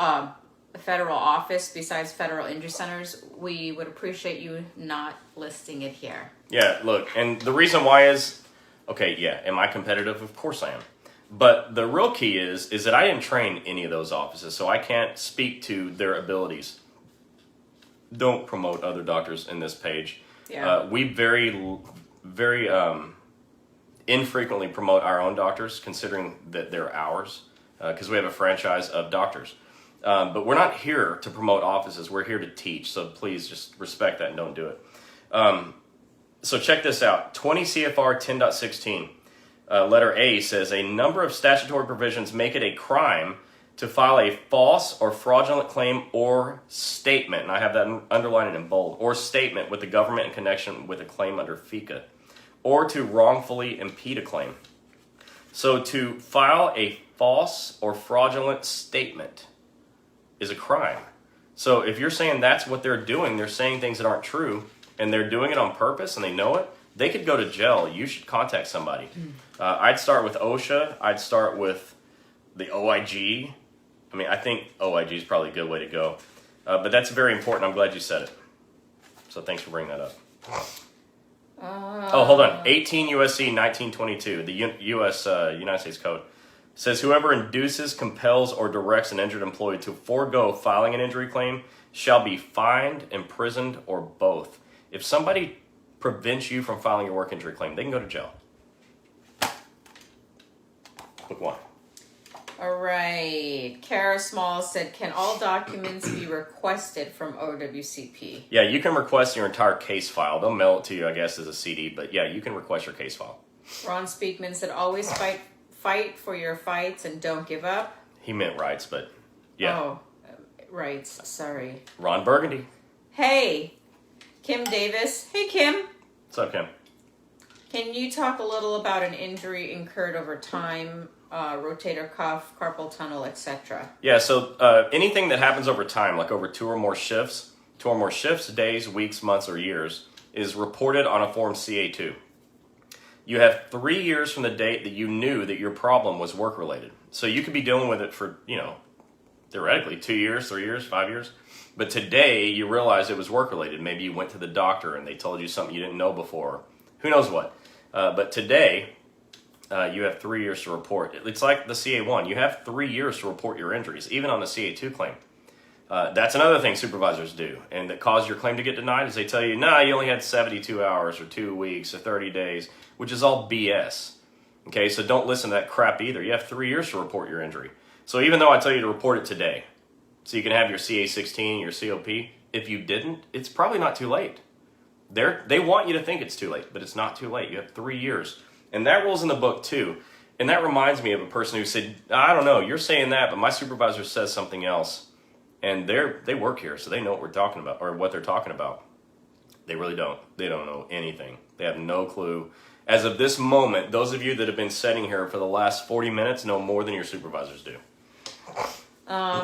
office besides Federal Injury Centers, we would appreciate you not listing it here. Yeah, look, and the reason why is, okay, yeah, am I competitive? Of course I am. But the real key is that I didn't train any of those offices, so I can't speak to their abilities. Don't promote other doctors in this page. Yeah. We very, very infrequently promote our own doctors, considering that they're ours, because we have a franchise of doctors. But we're not here to promote offices. We're here to teach, so please just respect that and don't do it. So check this out. 20 CFR 10.16, letter A says, a number of statutory provisions make it a crime to file a false or fraudulent claim or statement, and I have that underlined in bold, or statement with the government in connection with a claim under FECA, or to wrongfully impede a claim. So to file a false or fraudulent statement is a crime. So if you're saying that's what they're doing, they're saying things that aren't true, and they're doing it on purpose and they know it, they could go to jail. You should contact somebody. I'd start with OSHA. I'd start with the OIG. I mean, I think OIG is probably a good way to go. But that's very important. I'm glad you said it. So thanks for bringing that up. Hold on. 18 U.S.C. 1922, the U.S. United States Code, says whoever induces, compels, or directs an injured employee to forego filing an injury claim shall be fined, imprisoned, or both. If somebody prevents you from filing your work injury claim, they can go to jail. Book 1. All right. Kara Small said, can all documents be requested from OWCP? Yeah, you can request your entire case file. They'll mail it to you, I guess, as a CD. But yeah, you can request your case file. Ron Speakman said, always fight for your fights and don't give up. He meant rights, but yeah. Oh, rights. Sorry. Ron Burgundy. Hey, Kim Davis. Hey, Kim. What's up, Kim? Can you talk a little about an injury incurred over time, rotator cuff, carpal tunnel, etc.? Yeah, so anything that happens over time, like over two or more shifts, days, weeks, months, or years, is reported on a Form CA2. You have 3 years from the date that you knew that your problem was work-related. So you could be dealing with it for, theoretically, 2 years, 3 years, 5 years. But today, you realize it was work-related. Maybe you went to the doctor and they told you something you didn't know before. Who knows what. But today, you have 3 years to report. It's like the CA1. You have 3 years to report your injuries, even on the CA2 claim. That's another thing supervisors do, and that cause your claim to get denied is they tell you, nah, you only had 72 hours or 2 weeks or 30 days, which is all BS. Okay, so don't listen to that crap either. You have 3 years to report your injury. So even though I tell you to report it today, so you can have your CA16, your COP, if you didn't, it's probably not too late. They want you to think it's too late, but it's not too late. You have 3 years. And that rule's in the book too. And that reminds me of a person who said, I don't know, you're saying that, but my supervisor says something else. And they work here, so they know what we're talking about, or what they're talking about. They really don't. They don't know anything. They have no clue. As of this moment, those of you that have been sitting here for the last 40 minutes know more than your supervisors do.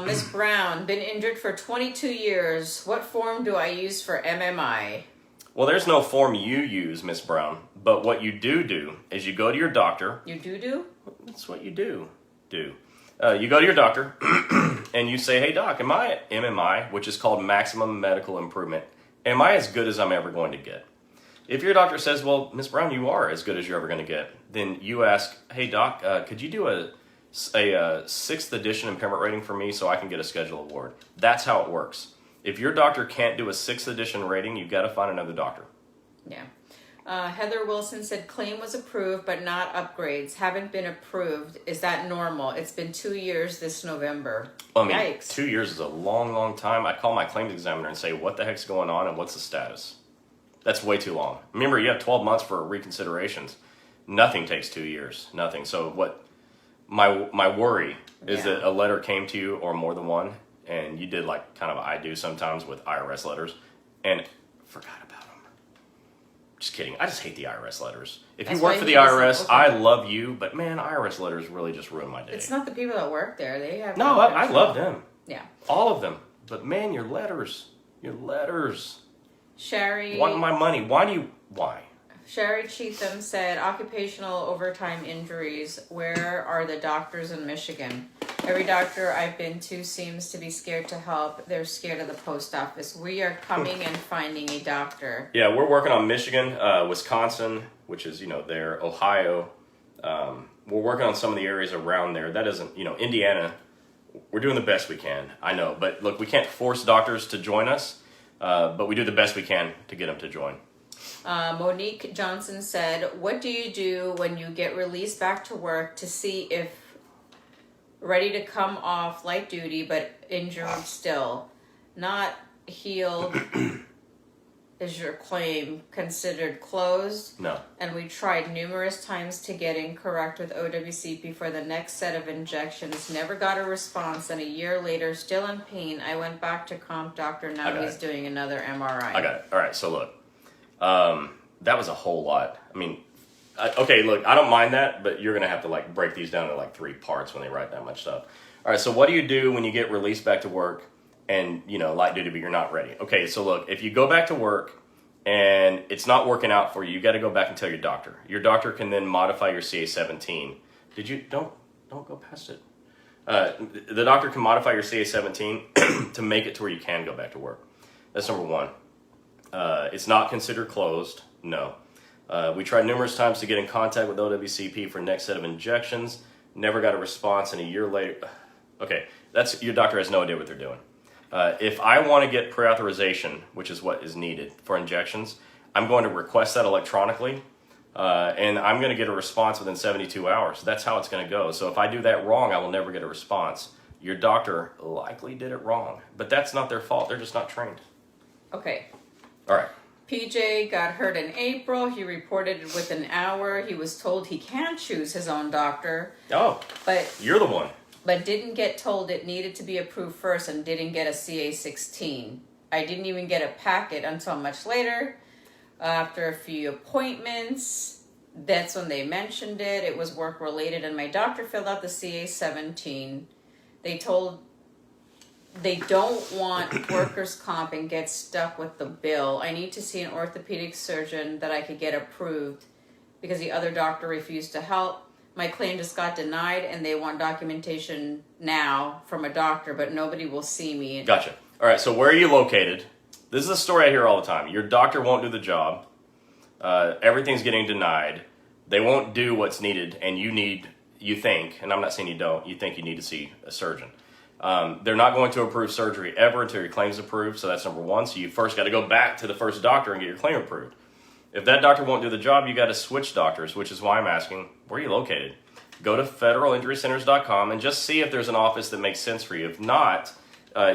Miss Brown, been injured for 22 years. What form do I use for MMI? Well, there's no form you use, Miss Brown, but what you do is you go to your doctor. You do? That's what you do. You go to your doctor and you say, hey, doc, am I at MMI, which is called maximum medical improvement? Am I as good as I'm ever going to get? If your doctor says, well, Miss Brown, you are as good as you're ever going to get, then you ask, hey, doc, could you do a 6th edition impairment rating for me so I can get a schedule award? That's how it works. If your doctor can't do a 6th edition rating, you've got to find another doctor. Yeah. Heather Wilson said claim was approved, but not upgrades. Haven't been approved. Is that normal? It's been 2 years this November. I mean, Yikes. 2 years is a long, long time. I call my claims examiner and say, what the heck's going on and what's the status? That's way too long. Remember, you have 12 months for reconsiderations. Nothing takes 2 years. Nothing. So what my worry is that a letter came to you, or more than one, and you did like kind of I do sometimes with IRS letters, and forgot about them. Just kidding. I just hate the IRS letters. If you work for the IRS, I love you, but man, IRS letters really just ruin my day. It's not the people that work there. They have no. I love them. Yeah, all of them. But man, your letters. Sherry. Want my money? Why? Sherry Cheatham said, occupational overtime injuries. Where are the doctors in Michigan? Every doctor I've been to seems to be scared to help. They're scared of the post office. We are coming and finding a doctor. Yeah, we're working on Michigan, Wisconsin, which is, there, Ohio. We're working on some of the areas around there. That isn't, Indiana. We're doing the best we can. I know. But look, we can't force doctors to join us, but we do the best we can to get them to join. Monique Johnson said, what do you do when you get released back to work to see if ready to come off light duty but injured still? Not healed. Is your claim considered closed? No. And we tried numerous times to get incorrect with OWCP for the next set of injections. Never got a response. And a year later, still in pain, I went back to comp doctor. Now he's doing another MRI. I got it. All right, so look. That was a whole lot. I mean, okay, look, I don't mind that, but you're going to have to break these down into 3 parts when they write that much stuff. All right, so what do you do when you get released back to work and, light duty, but you're not ready? Okay, so look, if you go back to work and it's not working out for you, you got to go back and tell your doctor. Your doctor can then modify your CA17. Don't go past it. The doctor can modify your CA17 to make it to where you can go back to work. That's number one. It's not considered closed. No. We tried numerous times to get in contact with OWCP for next set of injections. Never got a response, and a year later... Okay, your doctor has no idea what they're doing. If I want to get pre-authorization, which is what is needed for injections, I'm going to request that electronically, and I'm going to get a response within 72 hours. That's how it's going to go. So if I do that wrong, I will never get a response. Your doctor likely did it wrong, but that's not their fault. They're just not trained. Okay. All right. PJ got hurt in April. He reported it within an hour. He was told he can choose his own doctor. Oh, but you're the one. But didn't get told it needed to be approved first and didn't get a CA16. I didn't even get a packet until much later. After a few appointments, that's when they mentioned it. It was work-related, and my doctor filled out the CA17. They don't want workers' comp and get stuck with the bill. I need to see an orthopedic surgeon that I could get approved because the other doctor refused to help. My claim just got denied, and they want documentation now from a doctor, but nobody will see me. Gotcha. All right, so where are you located? This is a story I hear all the time. Your doctor won't do the job. Everything's getting denied. They won't do what's needed, and you think, and I'm not saying you don't, you think you need to see a surgeon. They're not going to approve surgery ever until your claim's approved, so that's number one. So you first got to go back to the first doctor and get your claim approved. If that doctor won't do the job, you got to switch doctors, which is why I'm asking, where are you located? Go to federalinjurycenters.com and just see if there's an office that makes sense for you. If not,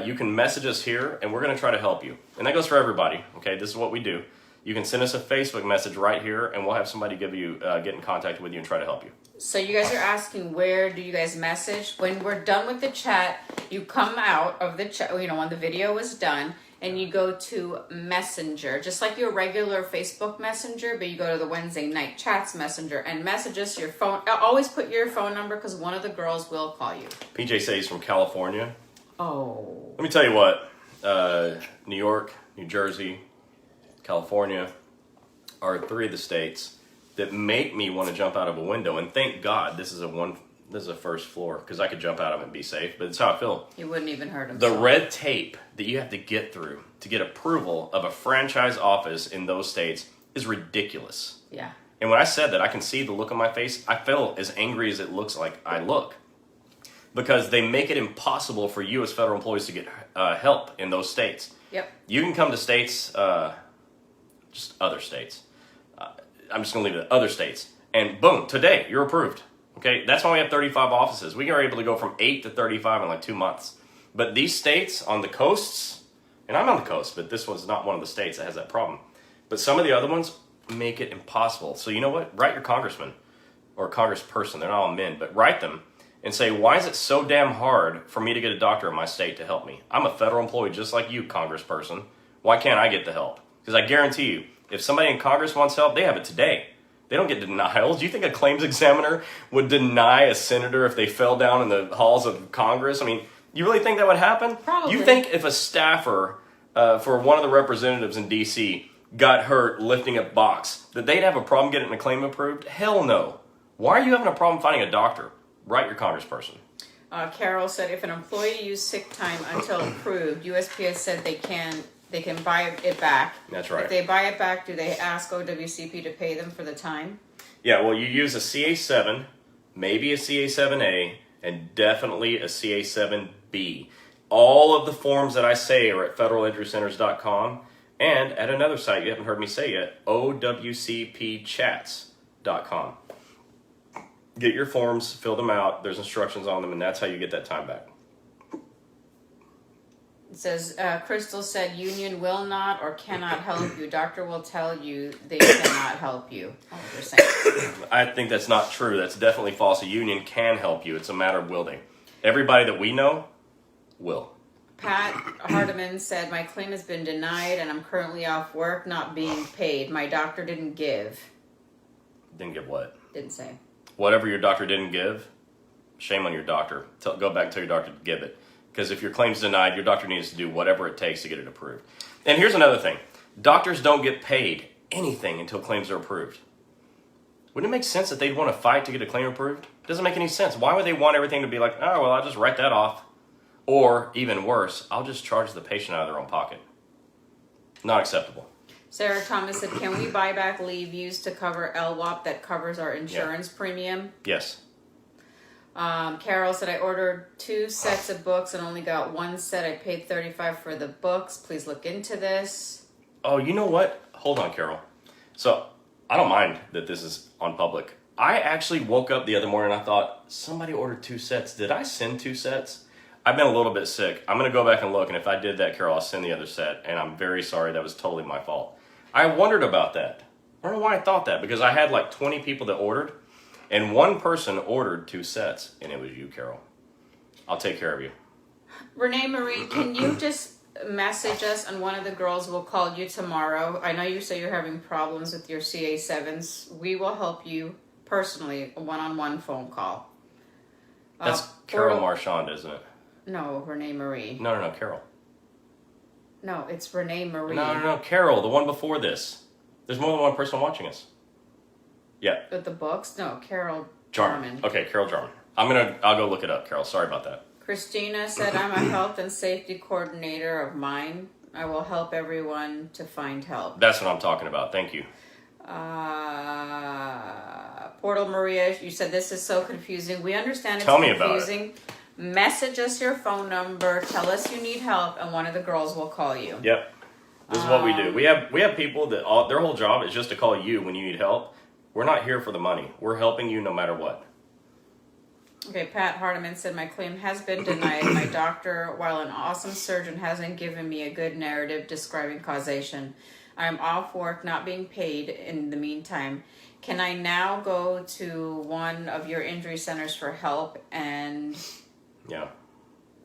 you can message us here, and we're going to try to help you. And that goes for everybody, okay? This is what we do. You can send us a Facebook message right here, and we'll have somebody get in contact with you and try to help you. So you guys are asking, where do you guys message? When we're done with the chat, you come out of the chat, when the video is done, and you go to Messenger, just like your regular Facebook Messenger, but you go to the Wednesday Night Chats Messenger and message us your phone. Always put your phone number because one of the girls will call you. PJ says he's from California. Oh. Let me tell you what, New York, New Jersey, California are three of the states that make me want to jump out of a window. And thank God this is a first floor, because I could jump out of it and be safe, but it's how I feel. You wouldn't even hurt him. The red tape that you have to get through to get approval of a franchise office in those states is ridiculous. Yeah. And when I said that, I can see the look on my face. I feel as angry as it looks like I look. Because they make it impossible for you as federal employees to get help in those states. Yep. You can come to states, just other states. I'm just going to leave it at other states. And boom, today, you're approved. Okay, that's why we have 35 offices. We are able to go from 8 to 35 in like 2 months. But these states on the coasts, and I'm on the coast, but this one's not one of the states that has that problem. But some of the other ones make it impossible. So you know what? Write your congressman or congressperson. They're not all men, but write them and say, why is it so damn hard for me to get a doctor in my state to help me? I'm a federal employee just like you, congressperson. Why can't I get the help? Because I guarantee you, if somebody in Congress wants help, they have it today. They don't get denials. Do you think a claims examiner would deny a senator if they fell down in the halls of Congress? I mean, you really think that would happen? Probably. You think if a staffer for one of the representatives in D.C. got hurt lifting a box, that they'd have a problem getting a claim approved? Hell no. Why are you having a problem finding a doctor? Write your congressperson. Carol said, if an employee used sick time until approved, USPS said they can buy it back. That's right. If they buy it back, do they ask OWCP to pay them for the time? Yeah, well, you use a CA7, maybe a CA7A, and definitely a CA7B. All of the forms that I say are at federalinjurycenters.com, and at another site you haven't heard me say yet, OWCPchats.com. Get your forms, fill them out, there's instructions on them, and that's how you get that time back. It says, Crystal said, union will not or cannot help you. Doctor will tell you they cannot help you. Oh, they're saying. I think that's not true. That's definitely false. A union can help you. It's a matter of willing. Everybody that we know will. Pat Hardiman said, my claim has been denied and I'm currently off work, not being paid. My doctor didn't give. Didn't give what? Didn't say. Whatever your doctor didn't give, shame on your doctor. Go back and tell your doctor to give it. Because if your claim's denied, your doctor needs to do whatever it takes to get it approved. And here's another thing. Doctors don't get paid anything until claims are approved. Wouldn't it make sense that they'd want to fight to get a claim approved? It doesn't make any sense. Why would they want everything to be like, oh, well, I'll just write that off. Or, even worse, I'll just charge the patient out of their own pocket. Not acceptable. Sarah Thomas said, can we buy back leave used to cover LWOP that covers our insurance premium? Yes. Carol said, I ordered 2 sets of books and only got 1 set. I paid $35 for the books. Please look into this. Oh, you know what? Hold on, Carol. So, I don't mind that this is on public. I actually woke up the other morning and I thought, somebody ordered 2 sets. Did I send 2 sets? I've been a little bit sick. I'm going to go back and look, and if I did that, Carol, I'll send the other set, and I'm very sorry. That was totally my fault. I wondered about that. I don't know why I thought that, because I had like 20 people that ordered, and 1 person ordered 2 sets, and it was you, Carol. I'll take care of you. Renee Marie, can you just message us, and one of the girls will call you tomorrow? I know you say you're having problems with your CA7s. We will help you personally, a one-on-one phone call. That's Carol Marchand, isn't it? No, Renee Marie. No, Carol. No, it's Renee Marie. No, Carol, the one before this. There's more than 1 person watching us. Yeah. With the books? No, Carol Jarman. Okay, Carol Jarman. I'll go look it up, Carol. Sorry about that. Christina said, I'm a health and safety coordinator of mine. I will help everyone to find help. That's what I'm talking about. Thank you. Portal Maria, you said this is so confusing. We understand it's Tell me about confusing. Message us your phone number. Tell us you need help, and one of the girls will call you. Yep. This is what we do. We have people that their whole job is just to call you when you need help. We're not here for the money. We're helping you no matter what. Okay, Pat Hardiman said, my claim has been denied. My doctor, while an awesome surgeon, hasn't given me a good narrative describing causation. I'm off work, not being paid in the meantime. Can I now go to one of your injury centers for help, and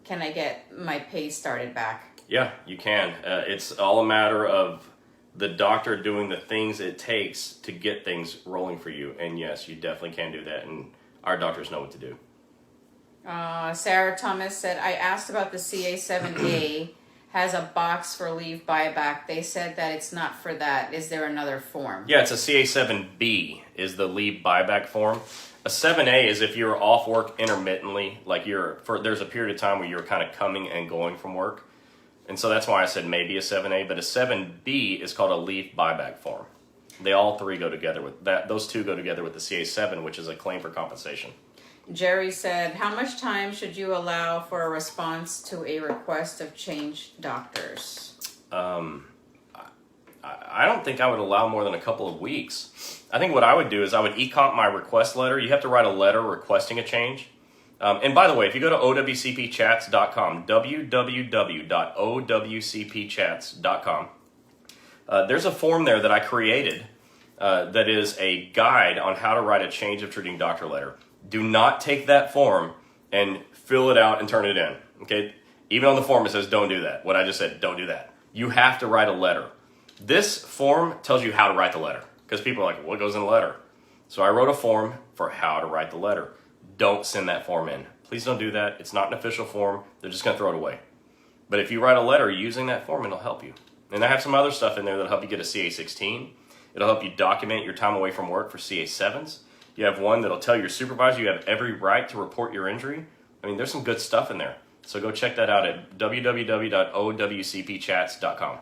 can I get my pay started back? Yeah, you can. It's all a matter of the doctor doing the things it takes to get things rolling for you. And yes, you definitely can do that, and our doctors know what to do. Sarah Thomas said, I asked about the CA7A has a box for leave buyback. They said that it's not for that. Is there another form? Yeah, it's a CA7B is the leave buyback form. A 7A is if you're off work intermittently, like there's a period of time where you're kind of coming and going from work. And so that's why I said maybe a 7A, but a 7B is called a leave buyback form. They all three go together with that. Those two go together with the CA7, which is a claim for compensation. Jerry said, how much time should you allow for a response to a request of change doctors? I don't think I would allow more than a couple of weeks. I think what I would do is I would e-comp my request letter. You have to write a letter requesting a change. And by the way, if you go to OWCPchats.com, www.OWCPchats.com, there's a form there that I created that is a guide on how to write a change of treating doctor letter. Do not take that form and fill it out and turn it in. Okay? Even on the form it says don't do that. What I just said, don't do that. You have to write a letter. This form tells you how to write the letter because people are like, what goes in the letter? So I wrote a form for how to write the letter. Don't send that form in. Please don't do that. It's not an official form. They're just going to throw it away. But if you write a letter using that form, it'll help you. And I have some other stuff in there that'll help you get a CA16. It'll help you document your time away from work for CA7s. You have one that'll tell your supervisor you have every right to report your injury. I mean, there's some good stuff in there. So go check that out at www.owcpchats.com.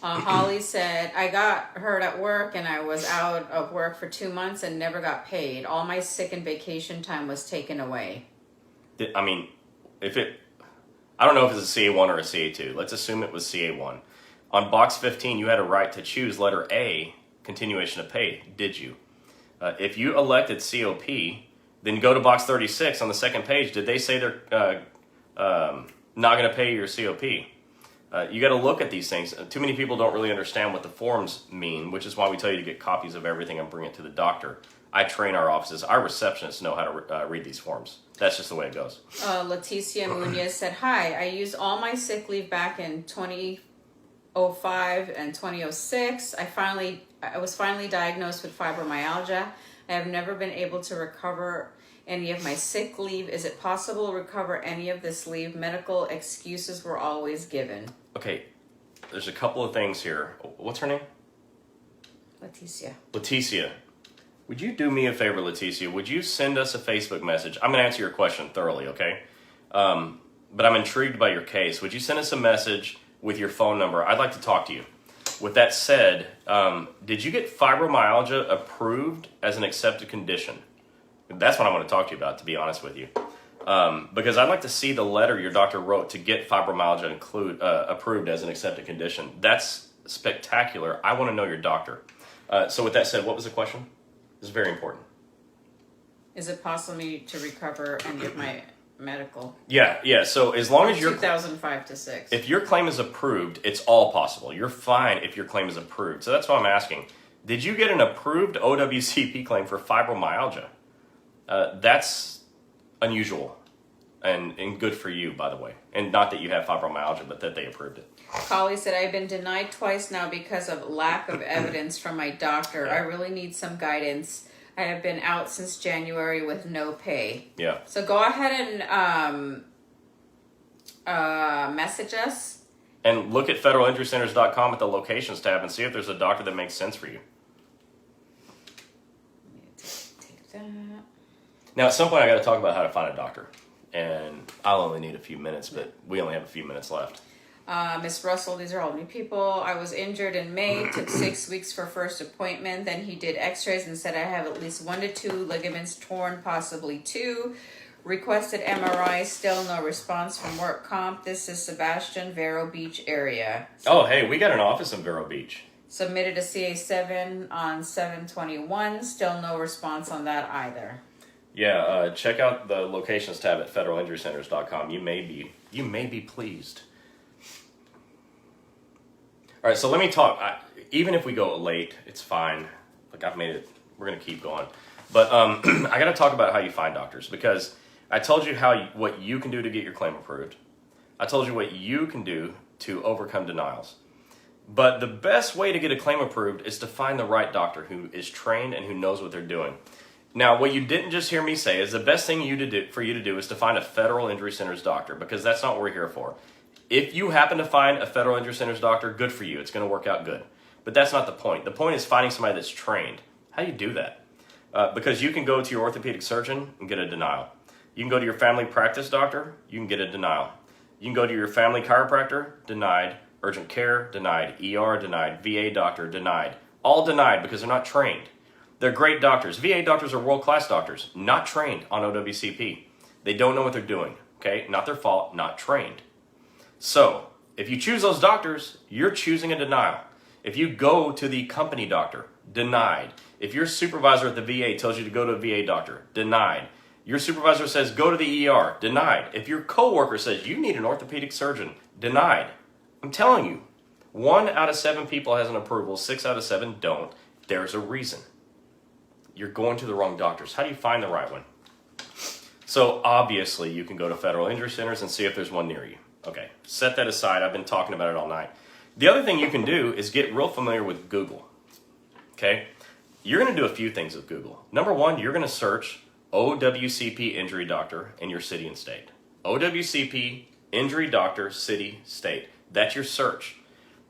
Holly said, I got hurt at work and I was out of work for 2 months and never got paid. All my sick and vacation time was taken away. I mean, I don't know if it's a CA1 or a CA2. Let's assume it was CA1. On box 15, you had a right to choose letter A, continuation of pay. Did you? If you elected COP, then go to box 36 on the second page. Did they say they're not going to pay your COP? You got to look at these things. Too many people don't really understand what the forms mean, which is why we tell you to get copies of everything and bring it to the doctor. I train our offices. Our receptionists know how to read these forms. That's just the way it goes. Leticia Munoz said, hi, I used all my sick leave back in 2005 and 2006. I was finally diagnosed with fibromyalgia. I have never been able to recover any of my sick leave. Is it possible to recover any of this leave? Medical excuses were always given. Okay, there's a couple of things here. What's her name? Leticia. Would you do me a favor, Leticia? Would you send us a Facebook message? I'm going to answer your question thoroughly, okay? But I'm intrigued by your case. Would you send us a message with your phone number? I'd like to talk to you. With that said, did you get fibromyalgia approved as an accepted condition? That's what I want to talk to you about, to be honest with you. Because I'd like to see the letter your doctor wrote to get fibromyalgia approved as an accepted condition. That's spectacular. I want to know your doctor. So with that said, what was the question? This is very important. Is it possible to recover any of my medical? Yeah. So as long as 2005 to 6. If your claim is approved, it's all possible. You're fine if your claim is approved. So that's why I'm asking. Did you get an approved OWCP claim for fibromyalgia? That's unusual and good for you, by the way. And not that you have fibromyalgia, but that they approved it. Holly said, I've been denied twice now because of lack of evidence from my doctor. Yeah. I really need some guidance. I have been out since January with no pay. Yeah. So go ahead and message us. And look at federalinjurycenters.com at the locations tab and see if there's a doctor that makes sense for you. Take that. Now, at some point, I got to talk about how to find a doctor. And I'll only need a few minutes, but we only have a few minutes left. Miss Russell, these are all new people. I was injured in May, took 6 weeks for first appointment. Then he did x-rays and said I have at least 1 to 2 ligaments torn, possibly 2. Requested MRI, still no response from work comp. This is Sebastian, Vero Beach area. Oh, hey, we got an office in Vero Beach. Submitted a CA7 on 7/21, still no response on that either. Yeah, check out the locations tab at federalinjurycenters.com. You may be pleased. All right, so let me talk. Even if we go late, it's fine. Like I've made it. We're gonna keep going, but I got to talk about how you find doctors, because I told you what you can do to get your claim approved. I told you what you can do to overcome denials. But the best way to get a claim approved is to find the right doctor who is trained and who knows what they're doing. Now, what you didn't just hear me say is the best thing for you to do is to find a Federal Injury Centers doctor, because that's not what we're here for. If you happen to find a Federal Injury Centers doctor, good for you. It's going to work out good. But that's not the point. The point is finding somebody that's trained. How do you do that? Because you can go to your orthopedic surgeon and get a denial. You can go to your family practice doctor, you can get a denial. You can go to your family chiropractor, denied. Urgent care, denied. ER, denied. VA doctor, denied. All denied because they're not trained. They're great doctors. VA doctors are world-class doctors, not trained on OWCP. They don't know what they're doing, okay? Not their fault, not trained. So, if you choose those doctors, you're choosing a denial. If you go to the company doctor, denied. If your supervisor at the VA tells you to go to a VA doctor, denied. Your supervisor says go to the ER, denied. If your coworker says you need an orthopedic surgeon, denied. I'm telling you, 1 out of 7 people has an approval, 6 out of 7 don't. There's a reason. You're going to the wrong doctors. How do you find the right one? So obviously you can go to Federal Injury Centers and see if there's one near you. Okay, set that aside. I've been talking about it all night. The other thing you can do is get real familiar with Google. Okay, you're going to do a few things with Google. Number one, you're going to search OWCP injury doctor in your city and state. OWCP injury doctor, city, state. That's your search.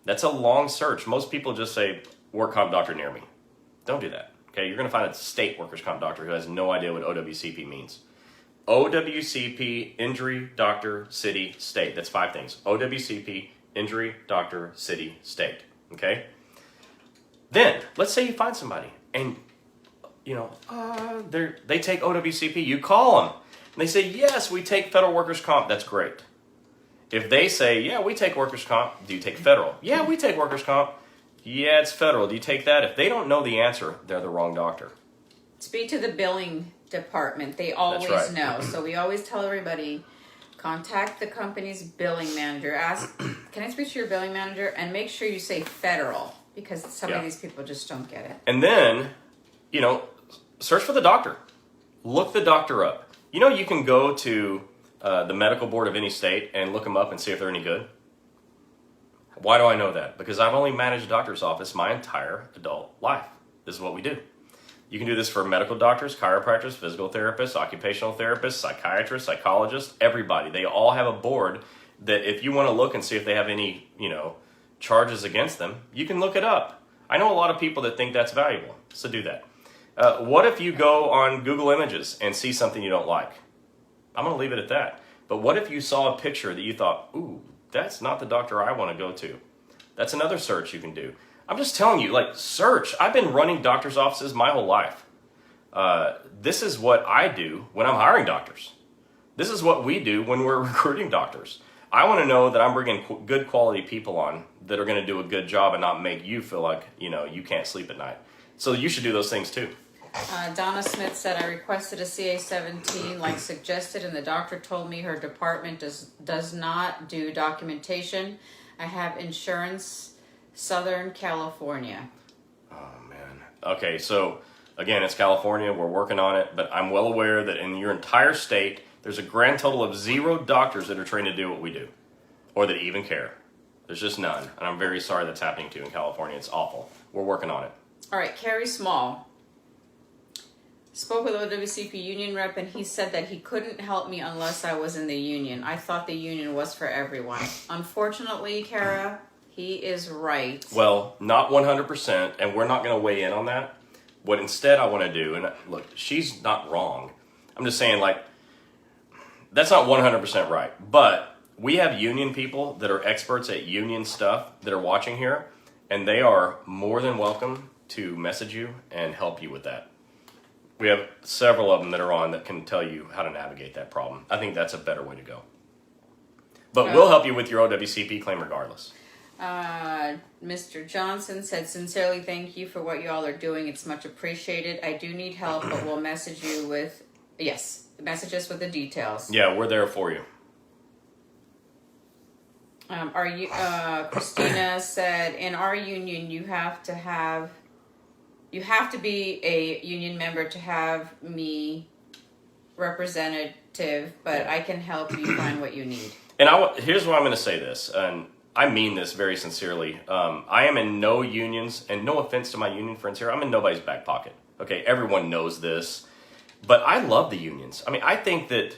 That's a long search. Most people just say work comp doctor near me. Don't do that. Okay, you're going to find a state workers comp doctor who has no idea what OWCP means. OWCP injury doctor, city, state. That's 5 things. OWCP injury doctor, city, state. Okay. Then let's say you find somebody and they take OWCP. You call them and they say yes, we take federal workers comp. That's great. If they say, yeah, we take workers' comp, do you take federal? Yeah, we take workers' comp. Yeah, it's federal. Do you take that? If they don't know the answer, they're the wrong doctor. Speak to the billing department. They always know. So we always tell everybody, contact the company's billing manager. Ask, can I speak to your billing manager? And make sure you say federal, because some of these people just don't get it. And then, search for the doctor. Look the doctor up. You can go to the medical board of any state and look them up and see if they're any good. Why do I know that? Because I've only managed a doctor's office my entire adult life. This is what we do. You can do this for medical doctors, chiropractors, physical therapists, occupational therapists, psychiatrists, psychologists, everybody. They all have a board that if you want to look and see if they have any, charges against them, you can look it up. I know a lot of people that think that's valuable, so do that. What if you go on Google Images and see something you don't like? I'm going to leave it at that. But what if you saw a picture that you thought, ooh, that's not the doctor I want to go to? That's another search you can do. I'm just telling you, search. I've been running doctor's offices my whole life. This is what I do when I'm hiring doctors. This is what we do when we're recruiting doctors. I want to know that I'm bringing good quality people on that are going to do a good job and not make you feel like, you can't sleep at night. So you should do those things too. Donna Smith said, I requested a CA-17 like suggested, and the doctor told me her department does not do documentation. I have insurance, Southern California. Oh, man. Okay, so again, it's California. We're working on it, but I'm well aware that in your entire state, there's a grand total of 0 doctors that are trained to do what we do, or that even care. There's just none, and I'm very sorry that's happening to you in California. It's awful. We're working on it. All right, Kerry Small spoke with OWCP union rep, and he said that he couldn't help me unless I was in the union. I thought the union was for everyone. Unfortunately, Kara, he is right. Well, not 100%, and we're not going to weigh in on that. What instead I want to do, and look, she's not wrong. I'm just saying, that's not 100% right. But we have union people that are experts at union stuff that are watching here, and they are more than welcome to message you and help you with that. We have several of them that are on that can tell you how to navigate that problem. I think that's a better way to go. But we'll help you with your OWCP claim regardless. Mr. Johnson said, sincerely thank you for what you all are doing. It's much appreciated. I do need help, but we'll message you with, message us with the details. Yeah, we're there for you. Christina said, in our union, you have to be a union member to have me representative, but I can help you find what you need. And here's why I'm going to say this, and I mean this very sincerely. I am in no unions, and no offense to my union friends here, I'm in nobody's back pocket. Okay, everyone knows this, but I love the unions. I mean, I think that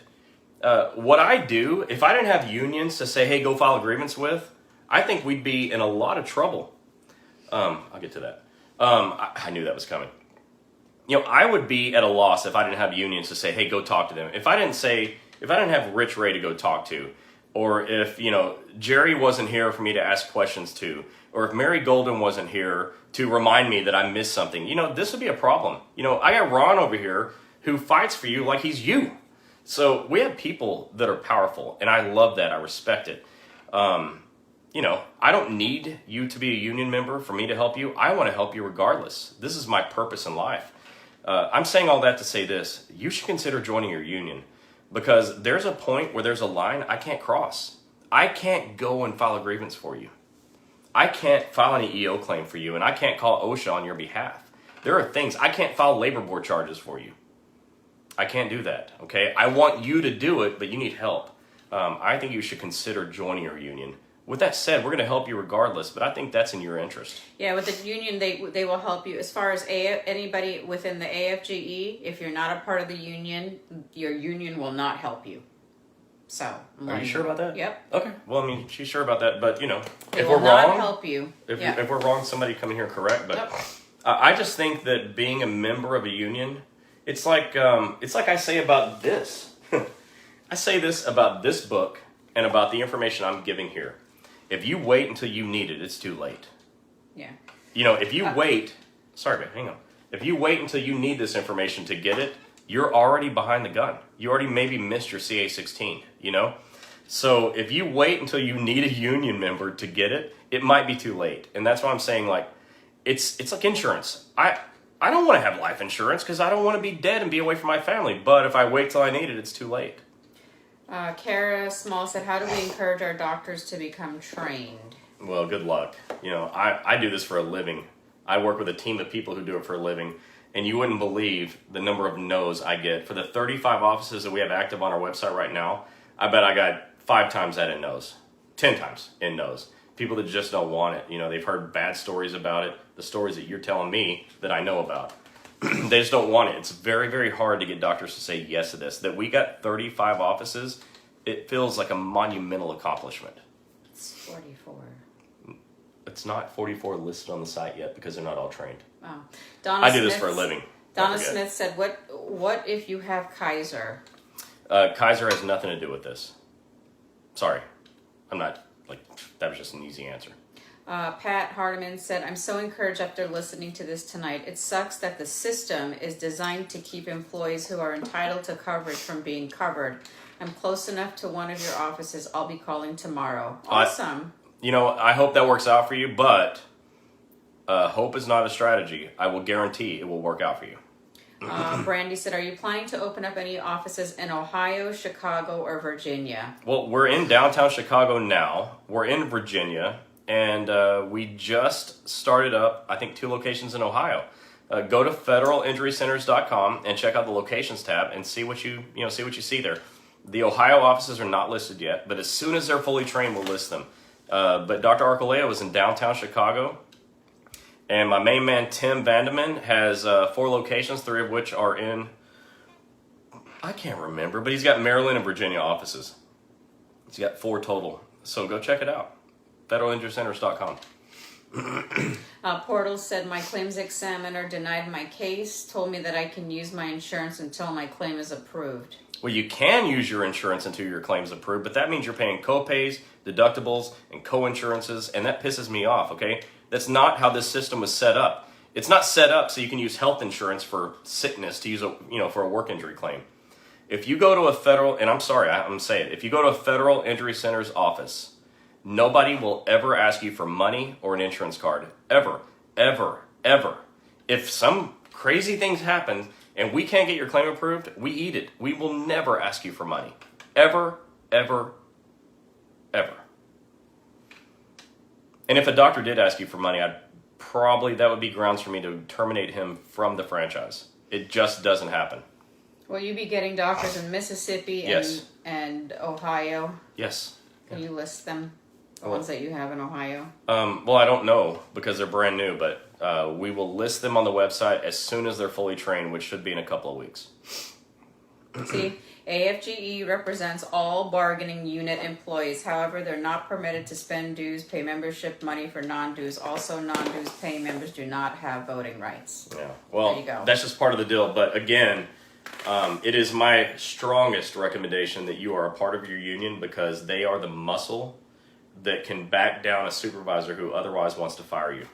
what I do, if I didn't have unions to say, hey, go file a grievance with, I think we'd be in a lot of trouble. I'll get to that. I knew that was coming. I would be at a loss if I didn't have unions to say, hey, go talk to them. If I didn't have Rich Ray to go talk to, or if, Jerry wasn't here for me to ask questions to, or if Mary Golden wasn't here to remind me that I missed something, this would be a problem. I got Ron over here who fights for you like he's you. So we have people that are powerful, and I love that. I respect it. I don't need you to be a union member for me to help you. I want to help you regardless. This is my purpose in life. I'm saying all that to say this. You should consider joining your union, because there's a point where there's a line I can't cross. I can't go and file a grievance for you. I can't file any EO claim for you, and I can't call OSHA on your behalf. There are things. I can't file labor board charges for you. I can't do that, okay? I want you to do it, but you need help. I think you should consider joining your union. With that said, we're going to help you regardless, but I think that's in your interest. Yeah, with the union, they will help you. As far as anybody within the AFGE, if you're not a part of the union, your union will not help you. So, are you sure about that? Yep. Okay. Well, she's sure about that, but they if will we're not wrong, help you. If we're wrong, somebody come in here and correct. But I just think that being a member of a union, it's like I say about this. I say this about this book and about the information I'm giving here. If you wait until you need it, it's too late. Yeah. If you wait, hang on. If you wait until you need this information to get it, you're already behind the gun. You already maybe missed your CA-16, So if you wait until you need a union member to get it, it might be too late. And that's why I'm saying, it's like insurance. I don't want to have life insurance because I don't want to be dead and be away from my family. But if I wait till I need it, it's too late. Kara Small said, how do we encourage our doctors to become trained? Well, good luck. I do this for a living. I work with a team of people who do it for a living. And you wouldn't believe the number of no's I get. For the 35 offices that we have active on our website right now, I bet I got 5 times that in no's. 10 times in no's. People that just don't want it. They've heard bad stories about it. The stories that you're telling me that I know about. They just don't want it. It's very, very hard to get doctors to say yes to this. That we got 35 offices, it feels like a monumental accomplishment. It's 44. It's not 44 listed on the site yet because they're not all trained. Oh. I do this for a living. Donna Smith said, what if you have Kaiser? Kaiser has nothing to do with this. Sorry. I'm not, that was just an easy answer. Pat Hardiman said, I'm so encouraged after listening to this tonight. It sucks that the system is designed to keep employees who are entitled to coverage from being covered. I'm close enough to one of your offices. I'll be calling tomorrow. Awesome. I hope that works out for you, but hope is not a strategy. I will guarantee it will work out for you. Brandy said, are you planning to open up any offices in Ohio, Chicago, or Virginia? Well, we're in downtown Chicago now. We're in Virginia. And we just started up, I think, 2 locations in Ohio. Go to federalinjurycenters.com and check out the locations tab and see what you see there. The Ohio offices are not listed yet, but as soon as they're fully trained, we'll list them. But Dr. Arcoleo is in downtown Chicago, and my main man Tim Vandeman has 4 locations, 3 of which are in, I can't remember, but he's got Maryland and Virginia offices. He's got 4 total, so go check it out. federalinjurycenters.com. Portal said, my claims examiner denied my case, told me that I can use my insurance until my claim is approved. Well, you can use your insurance until your claim's approved, but that means you're paying co-pays, deductibles, and co-insurances, and that pisses me off, okay? That's not how this system was set up. It's not set up so you can use health insurance for sickness, to use for a work injury claim. If you go to a federal, and I'm sorry, I'm saying it, if you go to a federal injury center's office, nobody will ever ask you for money or an insurance card. Ever, ever, ever. If some crazy things happen and we can't get your claim approved, we eat it. We will never ask you for money. Ever, ever, ever. And if a doctor did ask you for money, that would be grounds for me to terminate him from the franchise. It just doesn't happen. Will you be getting doctors in Mississippi and Ohio? Yes. Can you list them? The ones that you have in Ohio? Well, I don't know because they're brand new, but we will list them on the website as soon as they're fully trained, which should be in a couple of weeks. See, AFGE represents all bargaining unit employees. However, they're not permitted to spend dues, pay membership money for non-dues. Also, non-dues paying members do not have voting rights. Yeah, well, there you go. That's just part of the deal. But again, it is my strongest recommendation that you are a part of your union because they are the muscle that can back down a supervisor who otherwise wants to fire you.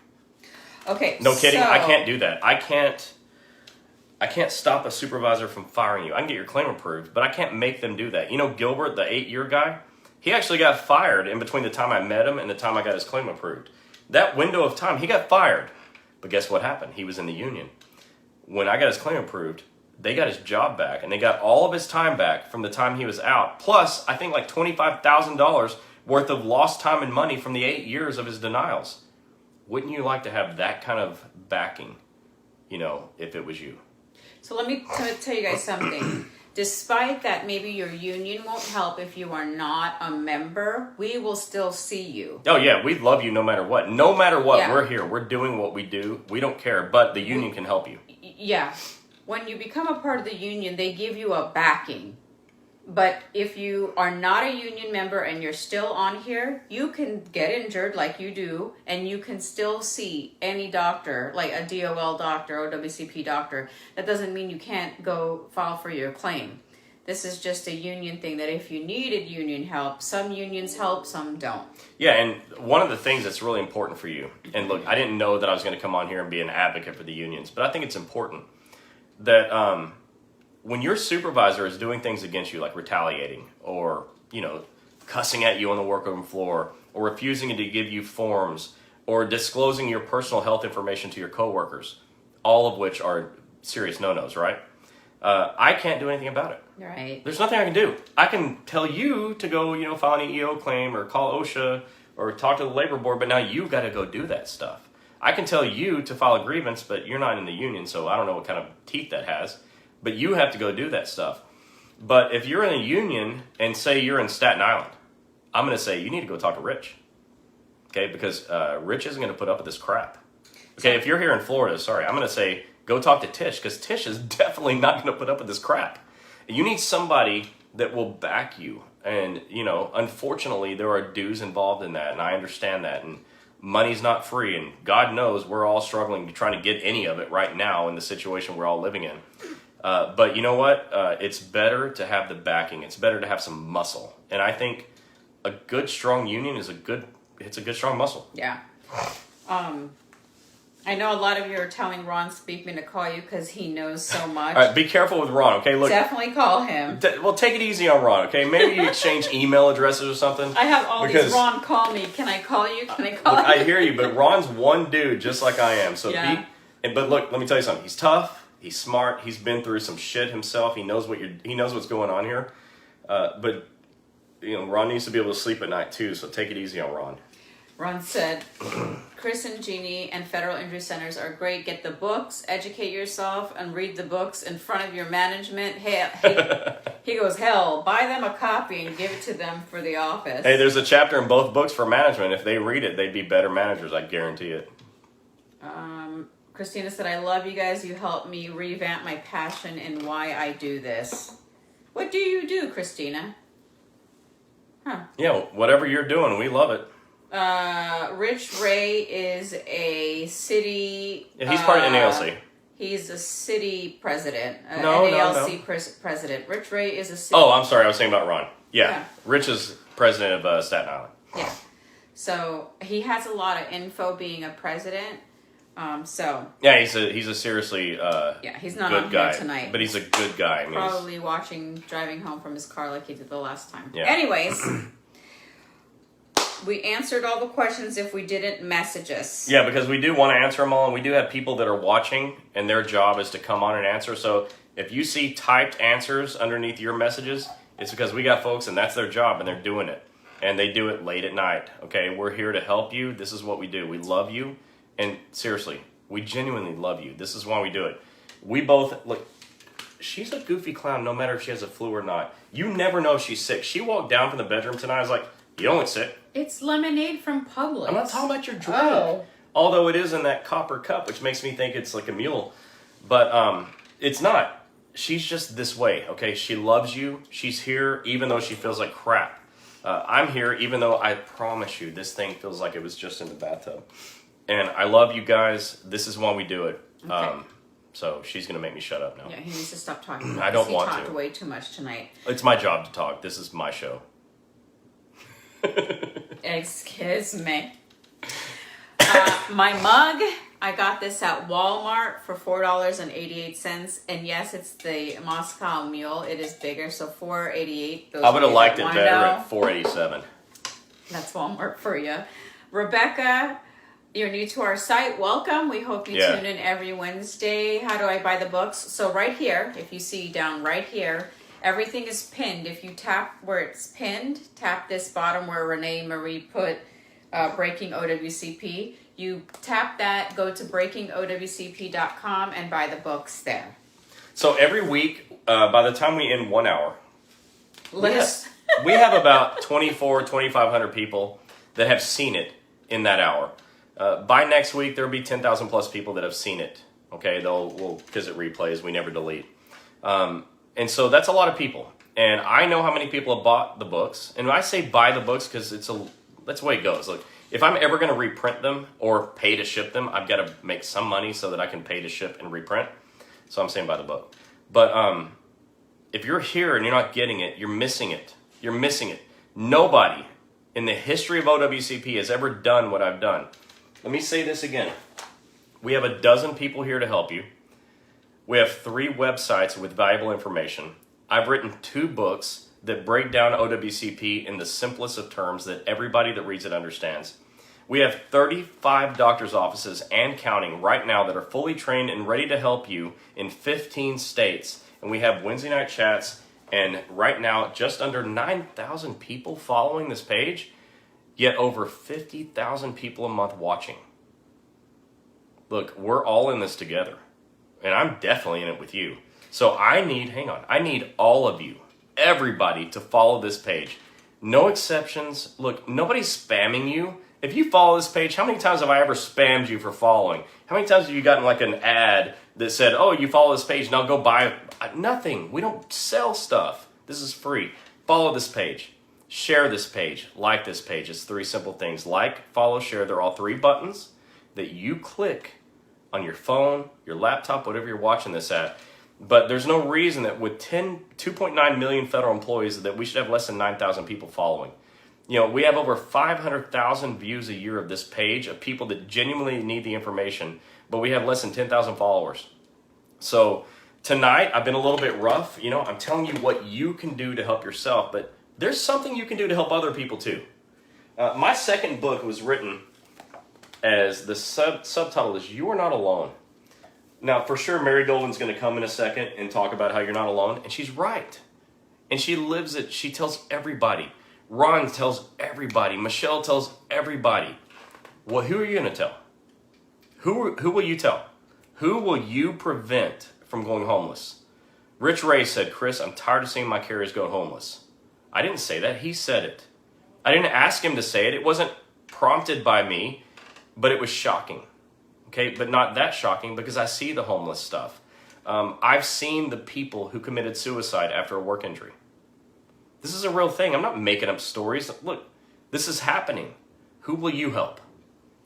Okay, no kidding. I can't do that. I can't stop a supervisor from firing you. I can get your claim approved, but I can't make them do that. You know, Gilbert, the 8-year guy, he actually got fired in between the time I met him and the time I got his claim approved. That window of time, he got fired. But guess what happened? He was in the union. When I got his claim approved, they got his job back, and they got all of his time back from the time he was out, plus I think like $25,000 worth of lost time and money from the 8 years of his denials. Wouldn't you like to have that kind of backing, if it was you? So let me tell you guys something. Despite that maybe your union won't help if you are not a member, we will still see you. Oh, yeah, we love you no matter what. No matter what, we're here. We're doing what we do. We don't care, but the union can help you. Yeah. When you become a part of the union, they give you a backing. But if you are not a union member and you're still on here, you can get injured like you do, and you can still see any doctor, like a DOL doctor, OWCP doctor. That doesn't mean you can't go file for your claim. This is just a union thing that if you needed union help, some unions help, some don't. Yeah, and one of the things that's really important for you, and look, I didn't know that I was going to come on here and be an advocate for the unions, but I think it's important that when your supervisor is doing things against you, like retaliating or, cussing at you on the workroom floor or refusing to give you forms or disclosing your personal health information to your coworkers, all of which are serious no-nos, right? I can't do anything about it. Right. There's nothing I can do. I can tell you to go, file an EEO claim or call OSHA or talk to the labor board, but now you've got to go do that stuff. I can tell you to file a grievance, but you're not in the union, so I don't know what kind of teeth that has. But you have to go do that stuff. But if you're in a union and say you're in Staten Island, I'm going to say you need to go talk to Rich. Okay, because Rich isn't going to put up with this crap. Okay, if you're here in Florida, I'm going to say go talk to Tish, because Tish is definitely not going to put up with this crap. You need somebody that will back you. And, unfortunately, there are dues involved in that, and I understand that. And money's not free, and God knows we're all struggling to try to get any of it right now in the situation we're all living in. But you know what? It's better to have the backing. It's better to have some muscle. And I think a good, strong union is a good strong muscle. Yeah. I know a lot of you are telling Ron Speakman to call you because he knows so much. All right, be careful with Ron, okay? Look, definitely call him. Well, take it easy on Ron, okay? Maybe you exchange email addresses or something. I have all these, Ron, call me. Can I call you? Can I call you? I hear you, but Ron's one dude just like I am. So but look, let me tell you something. He's tough. He's smart. He's been through some shit himself. He knows what's going on here. But Ron needs to be able to sleep at night too. So take it easy on Ron. Ron said, Chris and Gini and federal injury centers are great. Get the books, educate yourself, and read the books in front of your management. He goes, hell, buy them a copy and give it to them for the office. Hey, there's a chapter in both books for management. If they read it, they'd be better managers. I guarantee it. Christina said, I love you guys. You helped me revamp my passion and why I do this. What do you do, Christina? Huh. Yeah, whatever you're doing, we love it. Rich Ray is a city... Yeah, he's part of NALC. He's a city president, No. NALC president. Rich Ray is a city. Oh, I'm sorry. I was saying about Ron. Yeah. Yeah. Rich is president of Staten Island. Yeah. So he has a lot of info being a president. Yeah, he's a seriously he's not good on guy here tonight. but he's a good guy. I mean, Probably driving home from his car like he did the last time. Yeah. Anyways, we answered all the questions if we didn't message us. Yeah, because we do want to answer them all, and we do have people that are watching, and their job is to come on and answer. So if you see typed answers underneath your messages, it's because we got folks, and that's their job, and they're doing it. And they do it late at night, okay? We're here to help you. This is what we do. We love you. And seriously, we genuinely love you. This is why we do it. We both, look, she's a goofy clown no matter if she has a flu or not. You never know if she's sick. She walked down from the bedroom tonight. I was like, you don't look sick. It's lemonade from Publix. I'm not talking about your drink. Oh. Although it is in that copper cup, which makes me think it's like a mule. But it's not. She's just this way, okay? She loves you. She's here even though she feels like crap. I'm here even though I promise you this thing feels like it was just in the bathtub. And I love you guys. This is why we do it. Okay. So she's going to make me shut up now. Yeah, he needs to stop talking. I don't want He to. talked way too much tonight. It's my job to talk. This is my show. Excuse me. My mug, I got this at Walmart for $4.88. And yes, it's the Moscow Mule. It is bigger, so $4.88. I would have liked it better at $4.87. That's Walmart for you. Rebecca, you're new to our site. Welcome. We hope you tune in every Wednesday. How do I buy the books? So right here, if you see down right here, everything is pinned. If you tap where it's pinned, tap this bottom where Renee Marie put Breaking OWCP. You tap that, go to breakingowcp.com and buy the books there. So every week, by the time we end 1 hour, List. we have about 2,500 people that have seen it in that hour. By next week, there'll be 10,000 plus people that have seen it. Okay, because it replays, we never delete. And so that's a lot of people. And I know how many people have bought the books. And I say buy the books because that's the way it goes. Look, if I'm ever going to reprint them or pay to ship them, I've got to make some money so that I can pay to ship and reprint. So I'm saying buy the book. But if you're here and you're not getting it, you're missing it. You're missing it. Nobody in the history of OWCP has ever done what I've done. Let me say this again. We have 12 people here to help you. We have 3 websites with valuable information. I've written 2 books that break down OWCP in the simplest of terms that everybody that reads it understands. We have 35 doctor's offices and counting right now that are fully trained and ready to help you in 15 states. And we have Wednesday night chats, and right now just under 9,000 people following this page, yet over 50,000 people a month watching. Look, we're all in this together. And I'm definitely in it with you. So I need all of you, everybody, to follow this page. No exceptions. Look, nobody's spamming you. If you follow this page, how many times have I ever spammed you for following? How many times have you gotten like an ad that said, oh, you follow this page, now go buy it? Nothing. We don't sell stuff. This is free. Follow this page. Share this page. Like this page. It's 3 simple things. Like, follow, share. They're all 3 buttons that you click on your phone, your laptop, whatever you're watching this at. But there's no reason that with 2.9 million federal employees that we should have less than 9,000 people following. You know, we have over 500,000 views a year of this page of people that genuinely need the information, but we have less than 10,000 followers. So tonight, I've been a little bit rough. You know, I'm telling you what you can do to help yourself, but there's something you can do to help other people too. My second book was written as the subtitle is You Are Not Alone. Now, for sure, Mary Golden's going to come in a second and talk about how you're not alone, and she's right. And she lives it. She tells everybody. Ron tells everybody. Michelle tells everybody. Well, who are you going to tell? Who will you tell? Who will you prevent from going homeless? Rich Ray said, Chris, I'm tired of seeing my carriers go homeless. I didn't say that. He said it. I didn't ask him to say it. It wasn't prompted by me, but it was shocking. Okay, but not that shocking because I see the homeless stuff. I've seen the people who committed suicide after a work injury. This is a real thing. I'm not making up stories. Look, this is happening. Who will you help?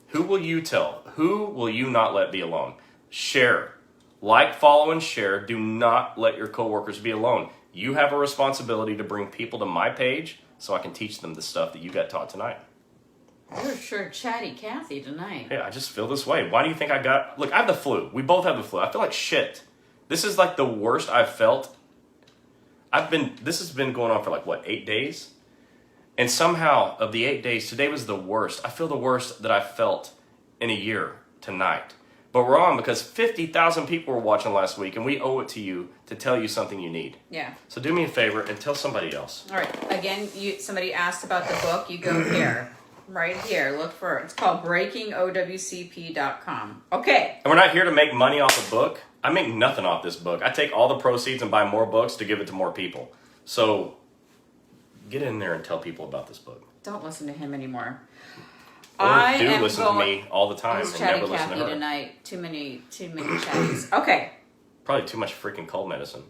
Who will you tell? Who will you not let be alone? Share. Like, follow, and share. Do not let your coworkers be alone. You have a responsibility to bring people to my page so I can teach them the stuff that you got taught tonight. You're sure chatty Cathy tonight. Yeah, I just feel this way. Why do you think I got... Look, I have the flu. We both have the flu. I feel like shit. This is like the worst I've felt. This has been going on for 8 days? And somehow, of the 8 days, today was the worst. I feel the worst that I felt in a year tonight. But we're on because 50,000 people were watching last week, and we owe it to you to tell you something you need. Yeah. So do me a favor and tell somebody else. All right. Again, somebody asked about the book. You go here. Right here. Look for it. It's called BreakingOWCP.com. Okay. And we're not here to make money off a book. I make nothing off this book. I take all the proceeds and buy more books to give it to more people. So get in there and tell people about this book. Don't listen to him anymore. Or do listen to me all the time and never listen to her. Tonight. Too many chatties. Okay. Probably too much freaking cold medicine.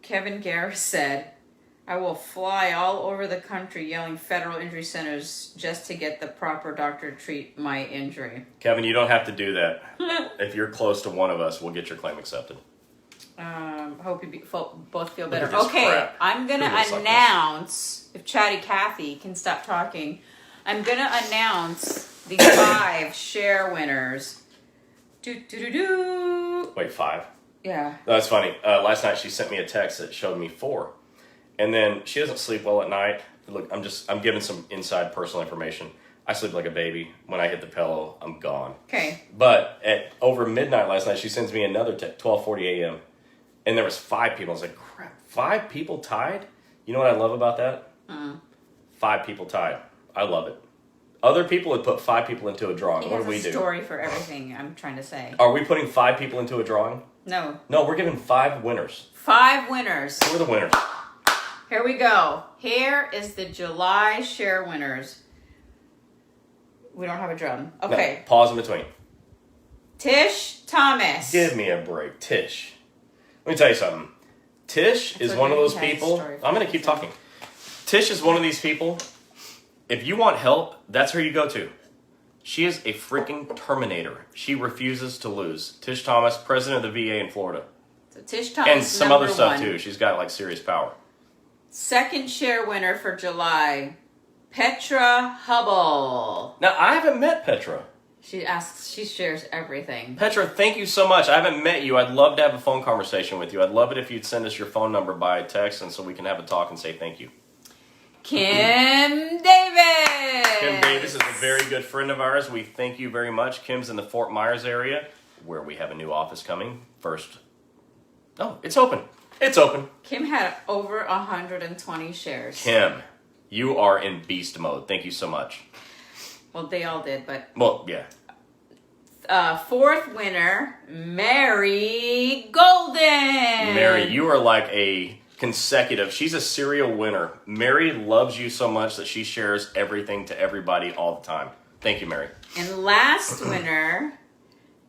Kevin Garris said, I will fly all over the country yelling federal injury centers just to get the proper doctor to treat my injury. Kevin, you don't have to do that. If you're close to one of us, we'll get your claim accepted. Hope you both feel better. Okay, crap. I'm going to announce, if Chatty Cathy can stop talking, I'm going to announce the 5 share winners. Wait, 5? Yeah. That's funny. Last night she sent me a text that showed me 4. And then she doesn't sleep well at night. Look, I'm giving some inside personal information. I sleep like a baby. When I hit the pillow, I'm gone. Okay. But at over midnight last night, she sends me another 12:40 a.m. And there was 5 people. I was like, crap, 5 people tied? You know what I love about that? 5 people tied. I love it. Other people would put 5 people into a drawing. What do we do? He has a story for everything, I'm trying to say. Are we putting 5 people into a drawing? No. No, we're giving 5 winners. 5 winners. Who are the winners? Here we go. Here is the July share winners. We don't have a drum. Okay. No, pause in between. Tish Thomas. Give me a break, Tish. Let me tell you something. Tish is one of those people. I'm going to keep talking. Tish is one of these people. If you want help, that's who you go to. She is a freaking Terminator. She refuses to lose. Tish Thomas, president of the VA in Florida. So Tish Thomas, and some other stuff too. She's got serious power. Second share winner for July, Petra Hubble. Now, I haven't met Petra. She shares everything. Petra, thank you so much. I haven't met you. I'd love to have a phone conversation with you. I'd love it if you'd send us your phone number by text and so we can have a talk and say thank you. Kim Davis. Kim Davis is a very good friend of ours. We thank you very much. Kim's in the Fort Myers area where we have a new office coming first. Oh, it's open. It's open. Kim had over 120 shares. Kim, you are in beast mode. Thank you so much. Well, they all did, but... Well, yeah. Fourth winner, Mary Golden. Mary, you are like a consecutive... She's a serial winner. Mary loves you so much that she shares everything to everybody all the time. Thank you, Mary. And last winner...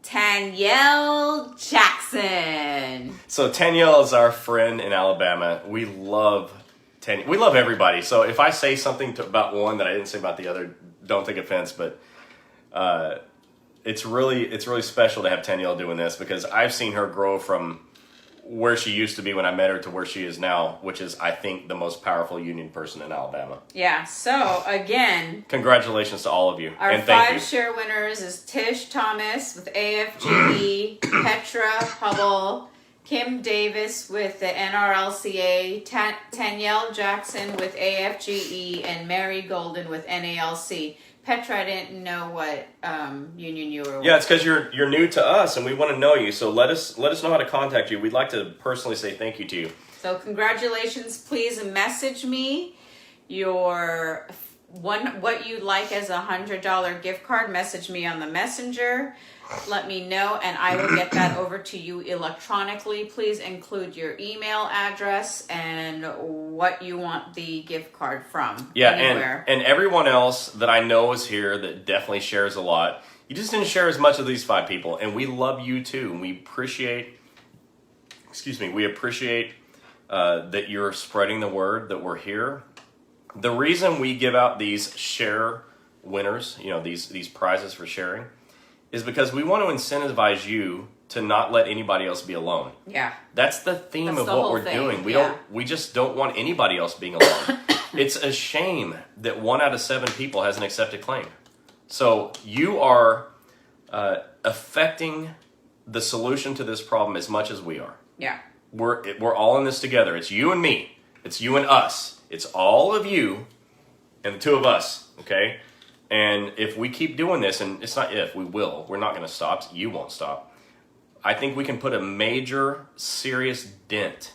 Tanyelle Jackson. So Tanyelle is our friend in Alabama. We love Tanyelle. We love everybody. So if I say something about one that I didn't say about the other, don't take offense. But it's really special to have Tanyelle doing this because I've seen her grow from where she used to be when I met her to where she is now, which is, I think, the most powerful union person in Alabama. Yeah, so, again... Congratulations to all of you, our and thank you. 5 share winners is Tish Thomas with AFGE, Petra Hubble, Kim Davis with the NRLCA, Tanyelle Jackson with AFGE, and Mary Golden with NALC. Petra, I didn't know what union you were with. Yeah, it's because you're new to us, and we want to know you. So let us know how to contact you. We'd like to personally say thank you to you. So congratulations. Please message me what you'd like as $100 gift card. Message me on the messenger. Let me know, and I will get that over to you electronically. Please include your email address and what you want the gift card from. Yeah, anywhere. and everyone else that I know is here that definitely shares a lot. You just didn't share as much of these 5 people, and we love you too. And we appreciate that you're spreading the word that we're here. The reason we give out these share winners, these prizes for sharing, is because we want to incentivize you to not let anybody else be alone. Yeah. That's the theme That's of the what whole we're thing. doing. Yeah. We just don't want anybody else being alone. It's a shame that 1 out of 7 people has an accepted claim. So you are affecting the solution to this problem as much as we are. Yeah. We're all in this together. It's you and me. It's you and us. It's all of you and the 2 of us, okay? And if we keep doing this, and it's not if, we will. We're not going to stop. You won't stop. I think we can put a major, serious dent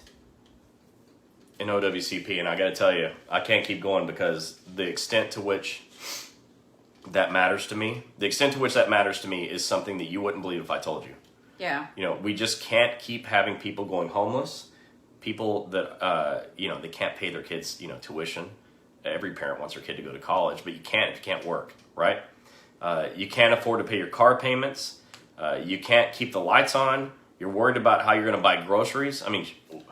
in OWCP. And I got to tell you, I can't keep going because the extent to which that matters to me, is something that you wouldn't believe if I told you. Yeah. You know, we just can't keep having people going homeless, people that, they can't pay their kids, tuition. Every parent wants their kid to go to college, but you can't if you can't work, right? You can't afford to pay your car payments. You can't keep the lights on. You're worried about how you're going to buy groceries. I mean, I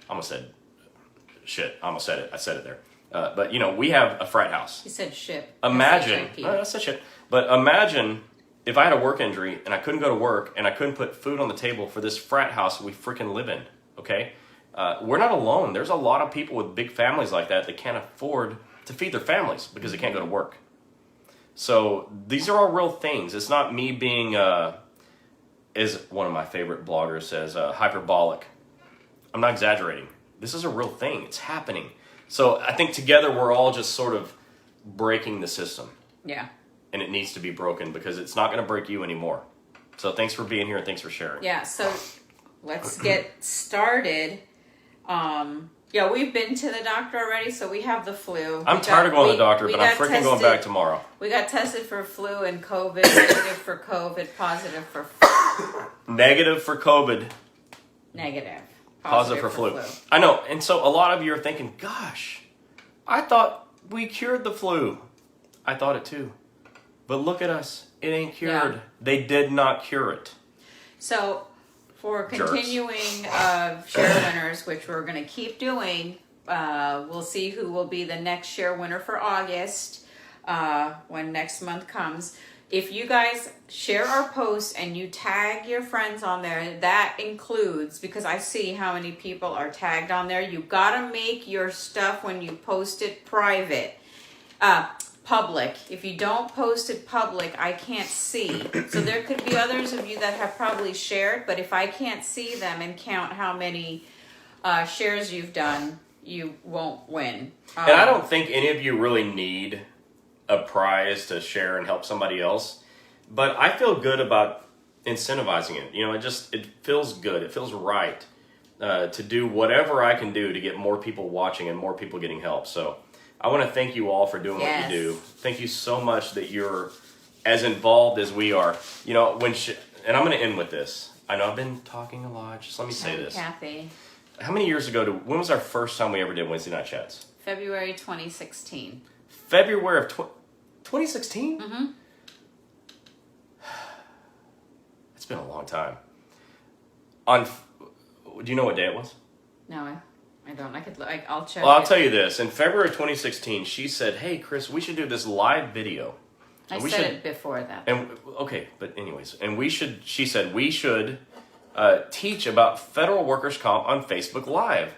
almost said shit. I almost said it. I said it there. But, we have a frat house. You said shit. Imagine. That's a shit. But imagine if I had a work injury and I couldn't go to work and I couldn't put food on the table for this frat house we freaking live in, okay? We're not alone. There's a lot of people with big families like that can't afford to feed their families because they can't go to work. So these are all real things. It's not me being, as one of my favorite bloggers says, hyperbolic. I'm not exaggerating. This is a real thing. It's happening. So I think together we're all just sort of breaking the system. Yeah. And it needs to be broken because it's not going to break you anymore. So thanks for being here and thanks for sharing. Yeah, so let's get started. We've been to the doctor already, so we have the flu. I'm tired of going to the doctor, but I'm freaking going back tomorrow. We got tested for flu and COVID, negative for COVID, positive for Negative for COVID. Negative. Positive for flu. I know, and so a lot of you are thinking, gosh, I thought we cured the flu. I thought it too. But look at us. It ain't cured. Yeah. They did not cure it. So for continuing share winners, which we're going to keep doing, we'll see who will be the next share winner for August when next month comes. If you guys share our posts and you tag your friends on there, that includes, because I see how many people are tagged on there, you got to make your stuff when you post it private. Public. If you don't post it public, I can't see. So there could be others of you that have probably shared, but if I can't see them and count how many shares you've done, you won't win. And I don't think any of you really need a prize to share and help somebody else, but I feel good about incentivizing it. It feels good. It feels right to do whatever I can do to get more people watching and more people getting help. So I want to thank you all for doing what you do. Thank you so much that you're as involved as we are. And I'm going to end with this. I know I've been talking a lot. Just let me say this. Kathy. How many years ago, when was our first time we ever did Wednesday Night Chats? February 2016. February of 2016? Mm-hmm. It's been a long time. Do you know what day it was? No, I don't. I'll check. Well, I'll tell you this. In February 2016, she said, "Hey, Chris, we should do this live video." I said it before that. But anyways, she said we should teach about federal workers' comp on Facebook Live.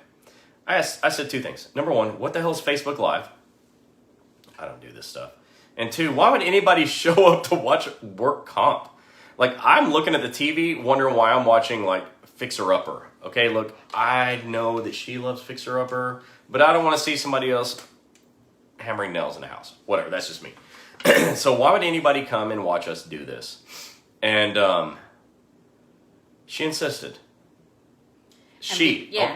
I said 2 things. Number 1, what the hell is Facebook Live? I don't do this stuff. And 2, why would anybody show up to watch work comp? Like, I'm looking at the TV, wondering why I'm watching, like, Fixer Upper. Okay, look, I know that she loves Fixer Upper, but I don't want to see somebody else hammering nails in the house. Whatever, that's just me. So why would anybody come and watch us do this? And she insisted. She because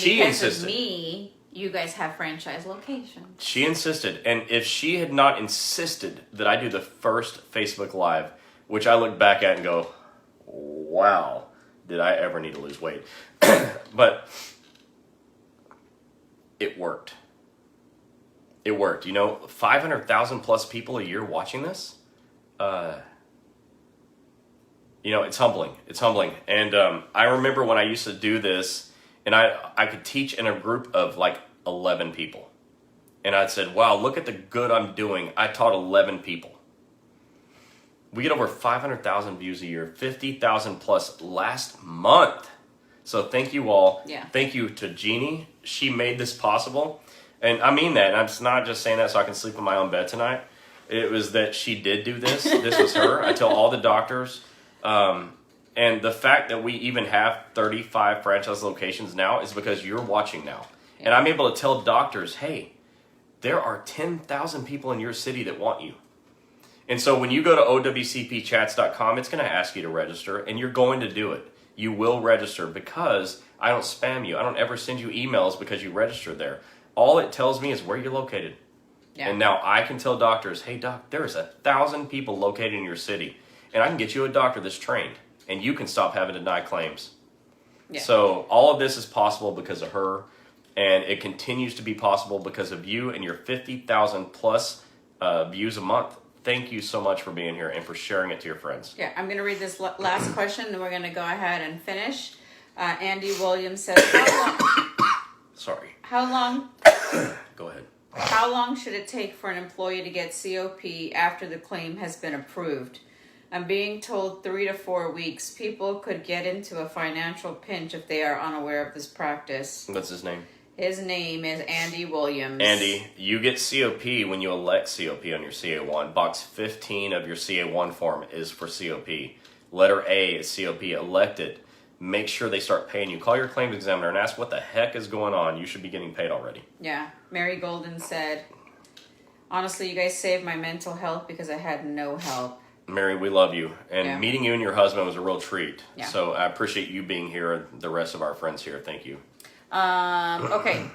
insisted. Of me, you guys have franchise locations. She insisted, and if she had not insisted that I do the first Facebook Live, which I look back at and go, wow, did I ever need to lose weight? But it worked. It worked. 500,000 plus people a year watching this. It's humbling. It's humbling. And I remember when I used to do this, and I could teach in a group of like 11 people. And I said, wow, look at the good I'm doing. I taught 11 people. We get over 500,000 views a year, 50,000 plus last month. So thank you all. Yeah. Thank you to Gini. She made this possible. And I mean that. And I'm not just saying that so I can sleep in my own bed tonight. It was that she did do this. This was her. I tell all the doctors. And the fact that we even have 35 franchise locations now is because you're watching now. Yeah. And I'm able to tell doctors, hey, there are 10,000 people in your city that want you. And so when you go to OWCPchats.com, it's going to ask you to register, and you're going to do it. You will register because I don't spam you. I don't ever send you emails because you registered there. All it tells me is where you're located. Yeah. And now I can tell doctors, hey, doc, there is 1,000 people located in your city, and I can get you a doctor that's trained, and you can stop having to deny claims. Yeah. So all of this is possible because of her, and it continues to be possible because of you and your 50,000 plus views a month. Thank you so much for being here and for sharing it to your friends. Yeah, I'm going to read this last question, and we're going to go ahead and finish. Andy Williams says, Sorry. How long? Go ahead. How long should it take for an employee to get COP after the claim has been approved? I'm being told 3 to 4 weeks. People could get into a financial pinch if they are unaware of this practice. What's his name? His name is Andy Williams. Andy, you get COP when you elect COP on your CA1. Box 15 of your CA1 form is for COP. Letter A is COP elected. Make sure they start paying you. Call your claims examiner and ask what the heck is going on. You should be getting paid already. Yeah. Mary Golden said, honestly, you guys saved my mental health because I had no help. Mary, we love you. And meeting you and your husband was a real treat. Yeah. So I appreciate you being here and the rest of our friends here. Thank you. Okay,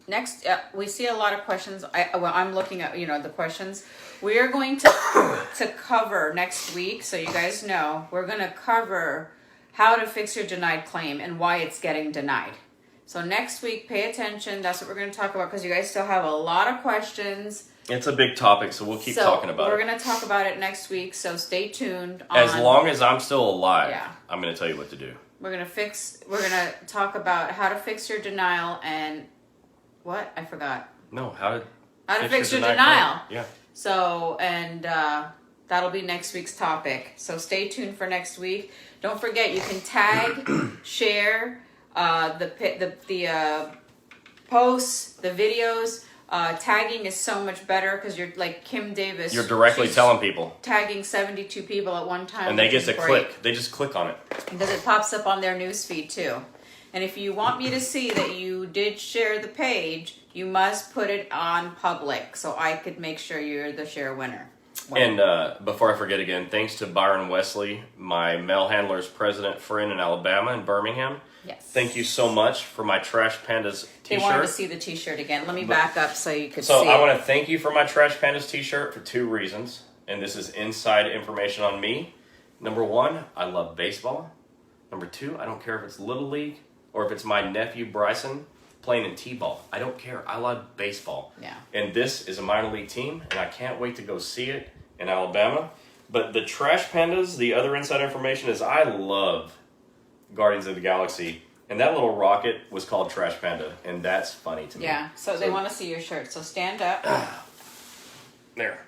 next, we see a lot of questions. I'm looking at, the questions. We are going to cover next week, so you guys know, we're going to cover how to fix your denied claim and why it's getting denied. So next week, pay attention. That's what we're going to talk about because you guys still have a lot of questions. It's a big topic, so we'll keep talking about it. We're going to talk about it next week, so stay tuned. As long as I'm still alive, I'm going to tell you what to do. We're gonna talk about how to fix your denial and what? I forgot. No, how to fix your denial. Yeah. So, and that'll be next week's topic. So stay tuned for next week. Don't forget, you can tag, share the posts, the videos. Tagging is so much better because you're like Kim Davis. You're directly telling people. Tagging 72 people at one time. And they get to click. They just click on it. Because it pops up on their newsfeed too. And if you want me to see that you did share the page, you must put it on public so I could make sure you're the share winner. And before I forget again, thanks to Byron Wesley, my mail handler's president friend in Alabama in Birmingham. Yes. Thank you so much for my Trash Pandas t-shirt. They wanted to see the t-shirt again. Let me back up so you could see So I want to thank you for my Trash Pandas t-shirt for 2 reasons. And this is inside information on me. Number 1, I love baseball. Number 2, I don't care if it's Little League or if it's my nephew Bryson playing in T-ball. I don't care. I love baseball. Yeah. And this is a minor league team, and I can't wait to go see it in Alabama. But the Trash Pandas, the other inside information is I love Guardians of the Galaxy, and that little rocket was called Trash Panda, and that's funny to me. Yeah, so they want to see your shirt, so stand up. There.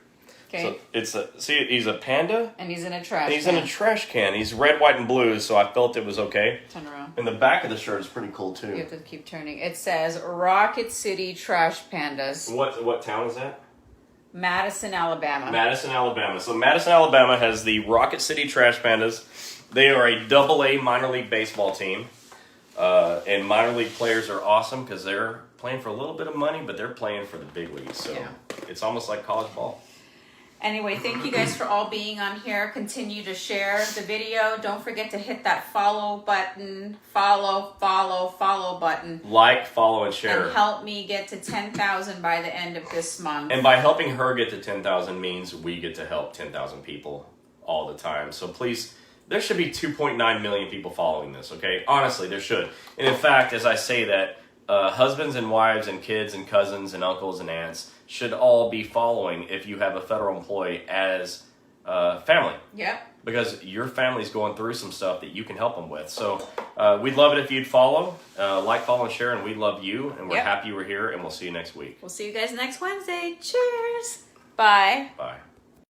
Okay. So he's a panda. And he's in a trash can. He's in a trash can. He's red, white, and blue, so I felt it was okay. Turn around. And the back of the shirt is pretty cool, too. You have to keep turning. It says Rocket City Trash Pandas. What town is that? Madison, Alabama. Madison, Alabama. So Madison, Alabama has the Rocket City Trash Pandas. They are a AA minor league baseball team. And minor league players are awesome because they're playing for a little bit of money, but they're playing for the big leagues. So it's almost like college ball. Anyway, thank you guys for all being on here. Continue to share the video. Don't forget to hit that follow button. Follow button. Like, follow, and share. And help me get to 10,000 by the end of this month. And by helping her get to 10,000 means we get to help 10,000 people all the time. So please, there should be 2.9 million people following this, okay? Honestly, there should. And in fact, as I say that, husbands and wives and kids and cousins and uncles and aunts should all be following if you have a federal employee as family. Yep. Because your family's going through some stuff that you can help them with. So we'd love it if you'd follow, like, follow, and share, and we love you, and we're happy we're here, and we'll see you next week. We'll see you guys next Wednesday. Cheers. Bye. Bye.